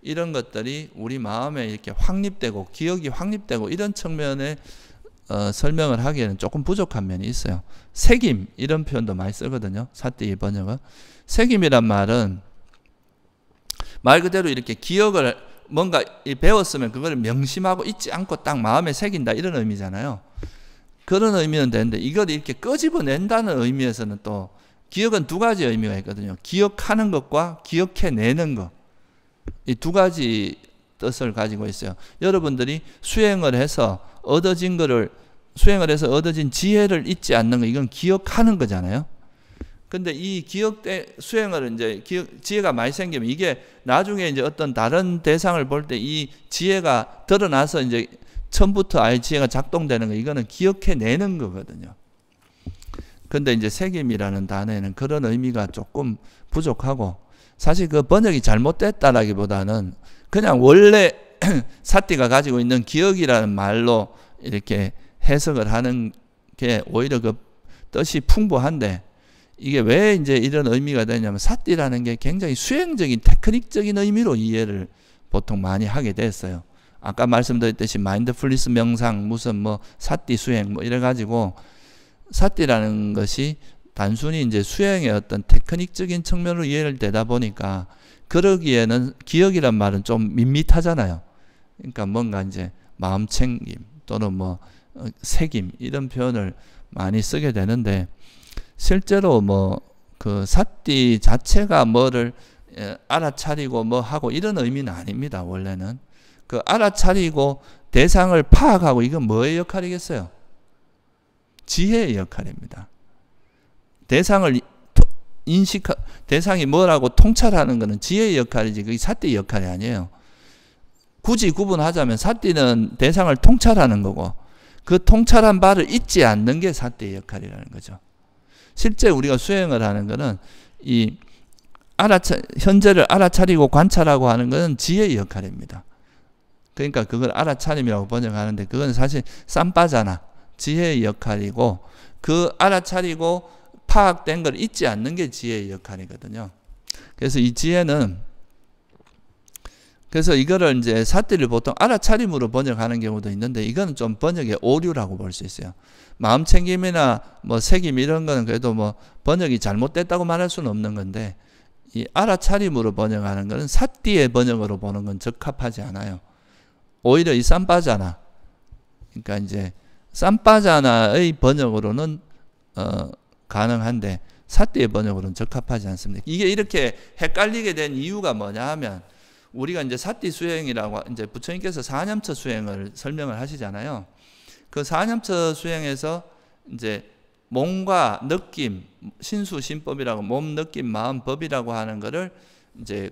이런 것들이 우리 마음에 이렇게 확립되고 기억이 확립되고 이런 측면에 설명을 하기에는 조금 부족한 면이 있어요. 새김 이런 표현도 많이 쓰거든요. 사띠의 번역은. 새김이란 말은 말 그대로 이렇게 기억을 뭔가 배웠으면 그걸 명심하고 잊지 않고 딱 마음에 새긴다 이런 의미잖아요. 그런 의미는 되는데 이걸 이렇게 끄집어낸다는 의미에서는 또 기억은 두 가지 의미가 있거든요. 기억하는 것과 기억해내는 것. 이 두 가지 뜻을 가지고 있어요. 여러분들이 수행을 해서 얻어진 지혜를 잊지 않는 거 이건 기억하는 거잖아요. 근데 이 수행을 이제 지혜가 많이 생기면 이게 나중에 이제 어떤 다른 대상을 볼 때 이 지혜가 드러나서 이제 처음부터 아예 지혜가 작동되는 거 이거는 기억해내는 거거든요. 근데 이제 새김이라는 단어에는 그런 의미가 조금 부족하고 사실 그 번역이 잘못됐다라기보다는 그냥 원래 사띠가 가지고 있는 기억이라는 말로 이렇게 해석을 하는 게 오히려 그 뜻이 풍부한데, 이게 왜 이제 이런 의미가 되냐면 사띠라는 게 굉장히 수행적인 테크닉적인 의미로 이해를 보통 많이 하게 됐어요. 아까 말씀드렸듯이 마인드풀리스 명상, 무슨 뭐 사띠 수행 뭐 이래가지고 사띠라는 것이 단순히 이제 수행의 어떤 테크닉적인 측면으로 이해를 되다 보니까 그러기에는 기억이란 말은 좀 밋밋하잖아요. 그러니까 뭔가 이제 마음챙김 또는 뭐 새김 이런 표현을 많이 쓰게 되는데, 실제로 뭐 그 사띠 자체가 뭐를 알아차리고 뭐 하고 이런 의미는 아닙니다. 원래는 그 알아차리고 대상을 파악하고 이건 뭐의 역할이겠어요? 지혜의 역할입니다. 대상을 대상이 뭐라고 통찰하는 것은 지혜의 역할이지 그게 사띠의 역할이 아니에요. 굳이 구분하자면 사띠는 대상을 통찰하는 거고, 그 통찰한 바를 잊지 않는 게 사띠의 역할이라는 거죠. 실제 우리가 수행을 하는 것은 이 현재를 알아차리고 관찰하고 하는 것은 지혜의 역할입니다. 그러니까 그걸 알아차림이라고 번역하는데 그건 사실 쌈바잖아. 지혜의 역할이고, 그 알아차리고 파악된 걸 잊지 않는 게 지혜의 역할이거든요. 그래서 이 지혜는, 그래서 이거를 이제 사띠를 보통 알아차림으로 번역하는 경우도 있는데, 이거는 좀 번역의 오류라고 볼 수 있어요. 마음챙김이나 뭐 새김 이런 거는 그래도 뭐 번역이 잘못됐다고 말할 수는 없는 건데, 이 알아차림으로 번역하는 거는 사띠의 번역으로 보는 건 적합하지 않아요. 오히려 이 쌈바자나, 그러니까 이제 쌈바자나의 번역으로는 가능한데 사띠의 번역으로는 적합하지 않습니다. 이게 이렇게 헷갈리게 된 이유가 뭐냐 하면, 우리가 이제 사띠 수행이라고 이제 부처님께서 사념처 수행을 설명을 하시잖아요. 그 사념처 수행에서 이제 몸과 느낌, 신수신법이라고 몸, 느낌, 마음, 법이라고 하는 거를 이제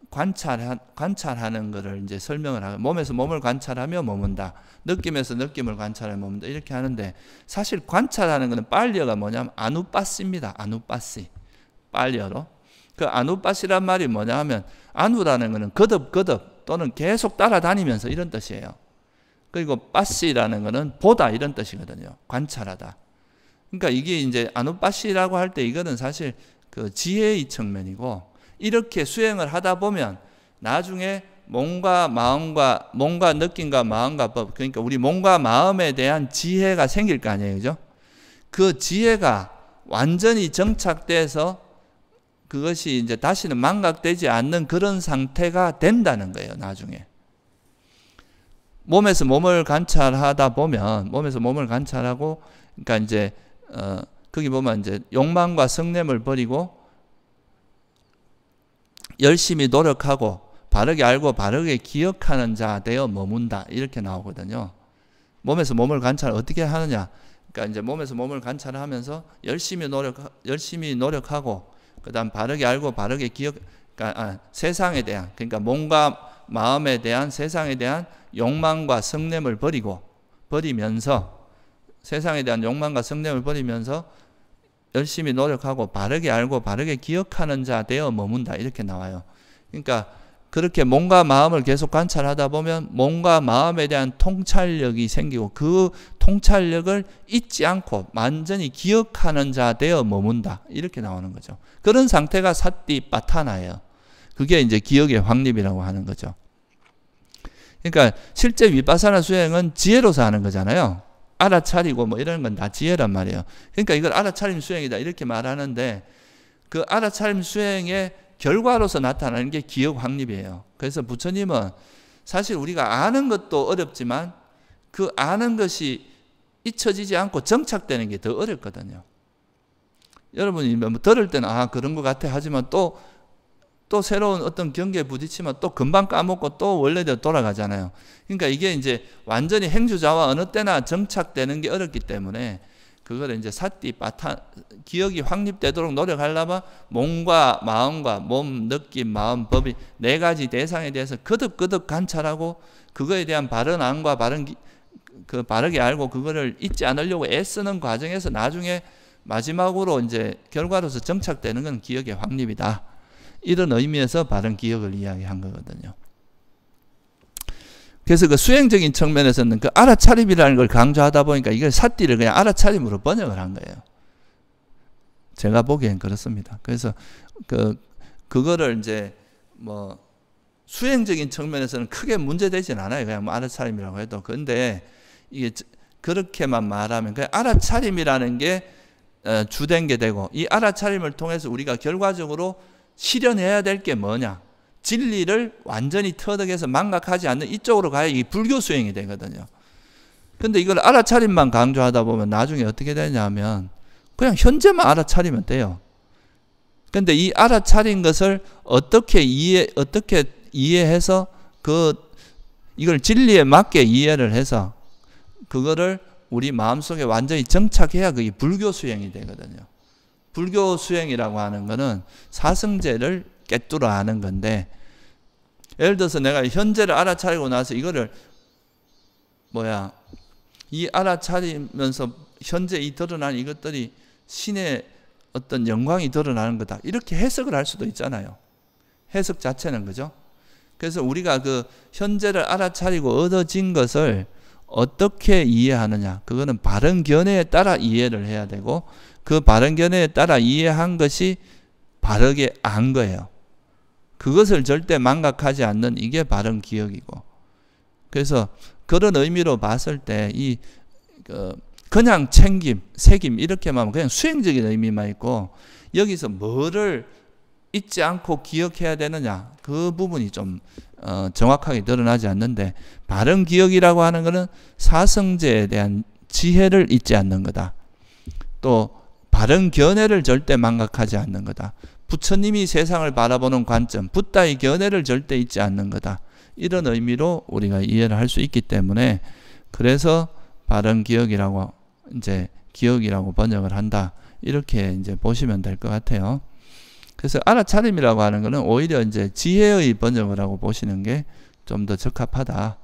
관찰하는 거를 이제 설명을 하고, 몸에서 몸을 관찰하며 머문다. 느낌에서 느낌을 관찰하며 머문다. 이렇게 하는데, 사실 관찰하는 거는 빨려가 뭐냐면 아누빠시입니다. 아누빠시. 빨려로. 그 아누빠시란 말이 뭐냐 하면, 아누라는 거는 거듭 또는 계속 따라다니면서 이런 뜻이에요. 그리고 빠시라는 거는 보다 이런 뜻이거든요. 관찰하다. 그러니까 이게 이제 아누빠시라고 할 때 이거는 사실 그 지혜의 측면이고, 이렇게 수행을 하다 보면 나중에 몸과 느낌과 마음과 법, 그러니까 우리 몸과 마음에 대한 지혜가 생길 거 아니에요. 그죠? 그 지혜가 완전히 정착돼서 그것이 이제 다시는 망각되지 않는 그런 상태가 된다는 거예요. 나중에. 몸에서 몸을 관찰하다 보면, 몸에서 몸을 관찰하고, 그러니까 이제, 거기 보면 이제 욕망과 성냄을 버리고 열심히 노력하고 바르게 알고 바르게 기억하는 자 되어 머문다. 이렇게 나오거든요. 몸에서 몸을 관찰 어떻게 하느냐. 그러니까 이제 몸에서 몸을 관찰하면서 열심히 노력하고, 그 다음 바르게 알고 바르게 그러니까 세상에 대한, 그러니까 몸과 마음에 대한 세상에 대한 욕망과 성냄을 버리면서, 세상에 대한 욕망과 성냄을 버리면서 열심히 노력하고 바르게 알고 바르게 기억하는 자 되어 머문다. 이렇게 나와요. 그러니까 그렇게 몸과 마음을 계속 관찰하다 보면 몸과 마음에 대한 통찰력이 생기고, 그 통찰력을 잊지 않고 완전히 기억하는 자 되어 머문다. 이렇게 나오는 거죠. 그런 상태가 사띠빠타나예요. 그게 이제 기억의 확립이라고 하는 거죠. 그러니까 실제 위파사나 수행은 지혜로서 하는 거잖아요. 알아차리고 뭐 이런 건 다 지혜란 말이에요. 그러니까 이걸 알아차림 수행이다 이렇게 말하는데, 그 알아차림 수행의 결과로서 나타나는 게 기억 확립이에요. 그래서 부처님은 사실 우리가 아는 것도 어렵지만 그 아는 것이 잊혀지지 않고 정착되는 게 더 어렵거든요. 여러분이 뭐 들을 때는 그런 것 같아 하지만 또 새로운 어떤 경계에 부딪히면 또 금방 까먹고 또 원래대로 돌아가잖아요. 그러니까 이게 이제 완전히 행주자와 어느 때나 정착되는 게 어렵기 때문에 그거를 이제 기억이 확립되도록 노력하려면 몸과 마음과 몸, 느낌, 마음, 법이 네 가지 대상에 대해서 거듭 관찰하고, 그거에 대한 바른 안과 바르게 알고 그거를 잊지 않으려고 애쓰는 과정에서 나중에 마지막으로 이제 결과로서 정착되는 건 기억의 확립이다. 이런 의미에서 바른 기억을 이야기한 거거든요. 그래서 그 수행적인 측면에서는 그 알아차림이라는 걸 강조하다 보니까 이걸 삿띠를 그냥 알아차림으로 번역을 한 거예요. 제가 보기엔 그렇습니다. 그래서 그거를 이제 뭐 수행적인 측면에서는 크게 문제되진 않아요. 그냥 뭐 알아차림이라고 해도. 근데 이게 그렇게만 말하면 그 알아차림이라는 게 주된 게 되고, 이 알아차림을 통해서 우리가 결과적으로 실현해야 될 게 뭐냐? 진리를 완전히 터득해서 망각하지 않는 이쪽으로 가야 이 불교 수행이 되거든요. 근데 이걸 알아차림만 강조하다 보면 나중에 어떻게 되냐면 그냥 현재만 알아차리면 돼요. 근데 이 알아차린 것을 어떻게 이해해서 이걸 진리에 맞게 이해를 해서 그거를 우리 마음속에 완전히 정착해야 그게 불교 수행이 되거든요. 불교 수행이라고 하는 거는 사성제를 깨뚫어 아는 건데, 예를 들어서 내가 현재를 알아차리고 나서 이거를 이 알아차리면서 현재 이 드러난 이것들이 신의 어떤 영광이 드러나는 거다, 이렇게 해석을 할 수도 있잖아요. 해석 자체는 그죠? 그래서 우리가 그 현재를 알아차리고 얻어진 것을 어떻게 이해하느냐, 그거는 바른 견해에 따라 이해를 해야 되고, 그 바른 견해에 따라 이해한 것이 바르게 안 거예요. 그것을 절대 망각하지 않는 이게 바른 기억이고, 그래서 그런 의미로 봤을 때 그냥 챙김, 새김 이렇게만 하면 그냥 수행적인 의미만 있고, 여기서 뭐를 잊지 않고 기억해야 되느냐, 그 부분이 좀 정확하게 드러나지 않는데, 바른 기억이라고 하는 것은 사성제에 대한 지혜를 잊지 않는 거다. 또 바른 견해를 절대 망각하지 않는 거다. 부처님이 세상을 바라보는 관점, 붓다의 견해를 절대 잊지 않는 거다. 이런 의미로 우리가 이해를 할 수 있기 때문에, 그래서 바른 기억이라고 이제 기억이라고 번역을 한다, 이렇게 이제 보시면 될 것 같아요. 그래서 알아차림이라고 하는 것은 오히려 이제 지혜의 번역을 하고 보시는 게 좀 더 적합하다,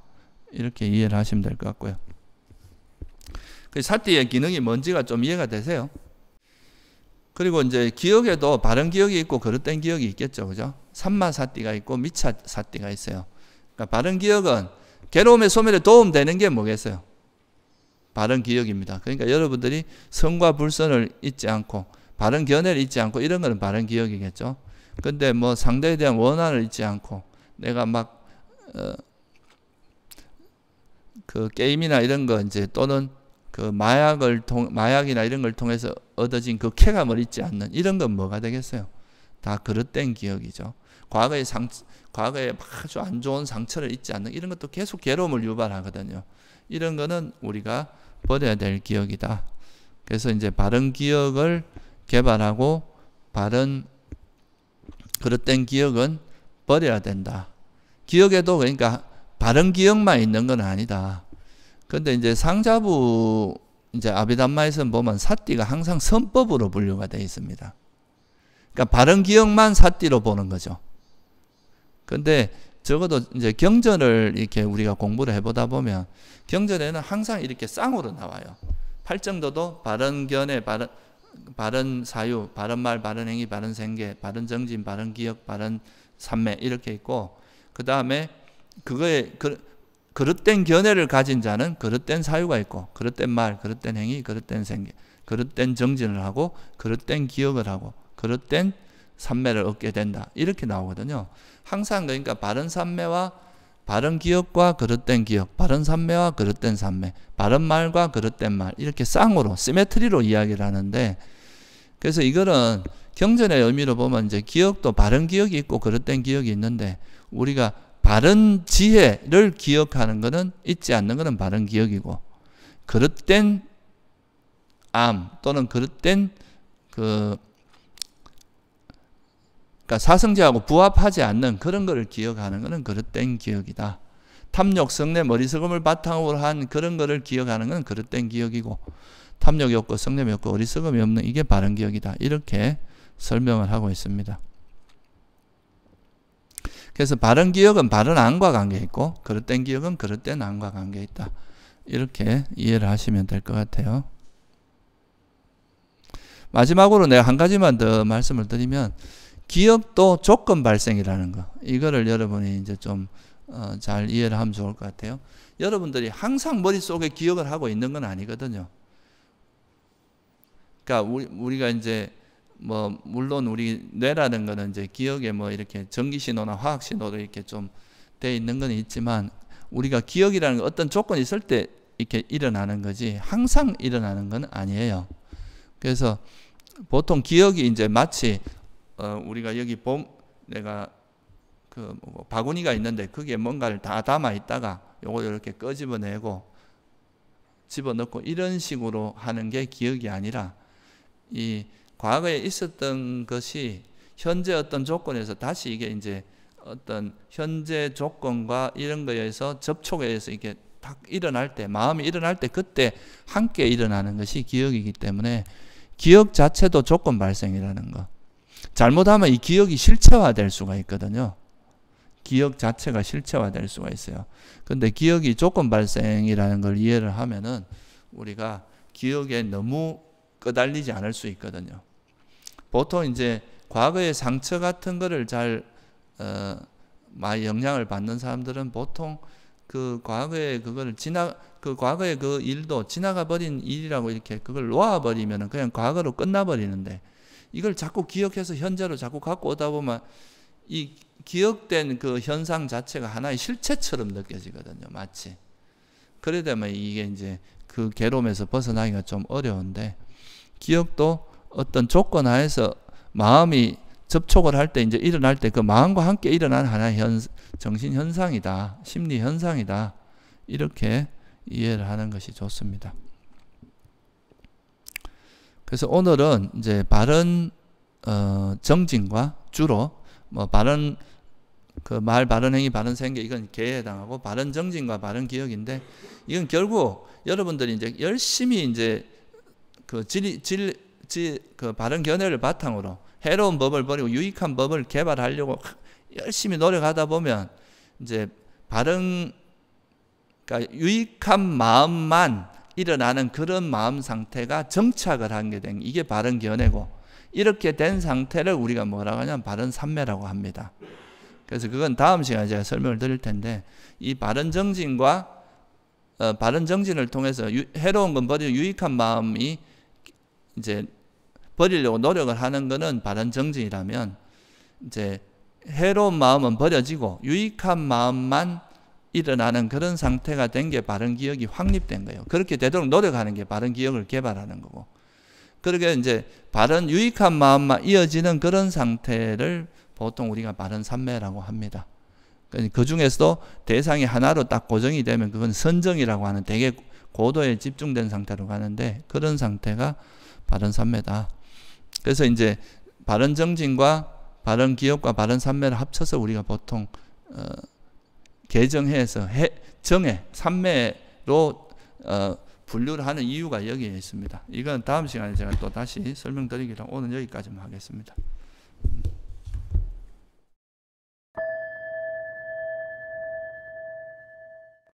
이렇게 이해를 하시면 될 것 같고요. 그 삿띠의 기능이 뭔지가 좀 이해가 되세요? 그리고 이제 기억에도 바른 기억이 있고 그릇된 기억이 있겠죠, 그죠? 삼마삿띠가 있고 미차삿띠가 있어요. 그러니까 바른 기억은 괴로움의 소멸에 도움되는 게 뭐겠어요? 바른 기억입니다. 그러니까 여러분들이 성과 불선을 잊지 않고 바른 견해를 잊지 않고 이런 거는 바른 기억이겠죠. 근데 뭐 상대에 대한 원한을 잊지 않고 내가 막 그 게임이나 이런 거 이제 또는 그 마약이나 이런 걸 통해서 얻어진 그 쾌감을 잊지 않는 이런 건 뭐가 되겠어요? 다 그릇된 기억이죠. 과거에 아주 안 좋은 상처를 잊지 않는 이런 것도 계속 괴로움을 유발하거든요. 이런 거는 우리가 버려야 될 기억이다. 그래서 이제 바른 기억을 개발하고 바른 그릇된 기억은 버려야 된다. 기억에도 그러니까 바른 기억만 있는 건 아니다. 근데 이제 상자부 이제 아비담마에서 보면 삿띠가 항상 선법으로 분류가 되어 있습니다. 그러니까 바른 기억만 삿띠로 보는 거죠. 근데 적어도 이제 경전을 이렇게 우리가 공부를 해보다 보면 경전에는 항상 이렇게 쌍으로 나와요. 팔정도도 바른 견해, 바른 사유, 바른 말, 바른 행위, 바른 생계, 바른 정진, 바른 기억, 바른 삼매 이렇게 있고, 그 다음에 그거에 그릇된 견해를 가진 자는 그릇된 사유가 있고, 그릇된 말, 그릇된 행위, 그릇된 생계, 그릇된 정진을 하고, 그릇된 기억을 하고, 그릇된 삼매를 얻게 된다. 이렇게 나오거든요. 항상 그러니까 바른 삼매와 바른 기억과 그릇된 기억, 바른 삼매와 그릇된 삼매, 바른 말과 그릇된 말, 이렇게 쌍으로 시메트리로 이야기를 하는데, 그래서 이거는 경전의 의미로 보면 이제 기억도 바른 기억이 있고 그릇된 기억이 있는데, 우리가 바른 지혜를 기억하는 것은 잊지 않는 것은 바른 기억이고, 그릇된 암 또는 그릇된 그러니까 사성제하고 부합하지 않는 그런 것을 기억하는 것은 그릇된 기억이다. 탐욕, 성내, 머리석음을 바탕으로 한 그런 것을 기억하는 것은 그릇된 기억이고, 탐욕이 없고 성냄이 없고 어리석음이 없는 이게 바른 기억이다. 이렇게 설명을 하고 있습니다. 그래서 바른 기억은 바른 안과 관계있고 그릇된 기억은 그릇된 안과 관계있다. 이렇게 이해를 하시면 될 것 같아요. 마지막으로 내가 한 가지만 더 말씀을 드리면, 기억도 조건 발생이라는 거. 이거를 여러분이 이제 좀 잘 이해를 하면 좋을 것 같아요. 여러분들이 항상 머릿속에 기억을 하고 있는 건 아니거든요. 그러니까 우리가 이제 뭐 물론 우리 뇌라는 거는 이제 기억에 뭐 이렇게 전기 신호나 화학 신호로 이렇게 좀 돼 있는 건 있지만, 우리가 기억이라는 건 어떤 조건이 있을 때 이렇게 일어나는 거지 항상 일어나는 건 아니에요. 그래서 보통 기억이 이제 마치 우리가 여기 내가 그 바구니가 있는데 거기에 뭔가를 다 담아 있다가 요거 이렇게 끄집어내고 집어넣고 이런 식으로 하는 게 기억이 아니라, 이 과거에 있었던 것이 현재 어떤 조건에서 다시 이게 이제 어떤 현재 조건과 이런 거에 의해서 접촉에 의해서 이게 딱 일어날 때, 마음이 일어날 때 그때 함께 일어나는 것이 기억이기 때문에 기억 자체도 조건 발생이라는 거. 잘못하면 이 기억이 실체화될 수가 있거든요. 기억 자체가 실체화될 수가 있어요. 근데 기억이 조건 발생이라는 걸 이해를 하면은 우리가 기억에 너무 끄달리지 않을 수 있거든요. 보통 이제 과거의 상처 같은 거를 잘 많이 영향을 받는 사람들은 보통 그 과거의 그거를 그 과거의 그 일도 지나가 버린 일이라고 이렇게 그걸 놓아버리면은 그냥 과거로 끝나버리는데, 이걸 자꾸 기억해서 현재로 자꾸 갖고 오다 보면 이 기억된 그 현상 자체가 하나의 실체처럼 느껴지거든요, 마치. 그래 되면 이게 이제 그 괴로움에서 벗어나기가 좀 어려운데, 기억도 어떤 조건 하에서 마음이 접촉을 할 때 이제 일어날 때 그 마음과 함께 일어나는 하나의 정신 현상이다, 심리 현상이다, 이렇게 이해를 하는 것이 좋습니다. 그래서 오늘은 이제 바른 정진과 주로 뭐 바른 그 말, 바른 행위, 바른 생각, 이건 개에 해당하고, 바른 정진과 바른 기억인데, 이건 결국 여러분들이 이제 열심히 이제 그 그 바른 견해를 바탕으로 해로운 법을 버리고 유익한 법을 개발하려고 열심히 노력하다 보면 이제 그러니까 유익한 마음만 일어나는 그런 마음 상태가 정착을 한 게 된, 이게 바른 견해고, 이렇게 된 상태를 우리가 뭐라고 하냐면 바른 삼매라고 합니다. 그래서 그건 다음 시간에 제가 설명을 드릴 텐데, 이 바른 정진과 바른 정진을 통해서 해로운 건 버리고 유익한 마음이 이제 버리려고 노력을 하는 거는 바른 정진이라면, 이제 해로운 마음은 버려지고 유익한 마음만 일어나는 그런 상태가 된 게 바른 기억이 확립된 거예요. 그렇게 되도록 노력하는 게 바른 기억을 개발하는 거고, 그렇게 이제 바른 유익한 마음만 이어지는 그런 상태를 보통 우리가 바른 삼매라고 합니다. 그 중에서도 대상이 하나로 딱 고정이 되면 그건 선정이라고 하는 되게 고도에 집중된 상태로 가는데, 그런 상태가 바른 삼매다. 그래서 이제 바른 정진과 바른 기억과 바른 삼매를 합쳐서 우리가 보통 개정해서 정해 삼매로 분류를 하는 이유가 여기에 있습니다. 이건 다음 시간에 제가 또 다시 설명드리기로 오늘 여기까지만 하겠습니다.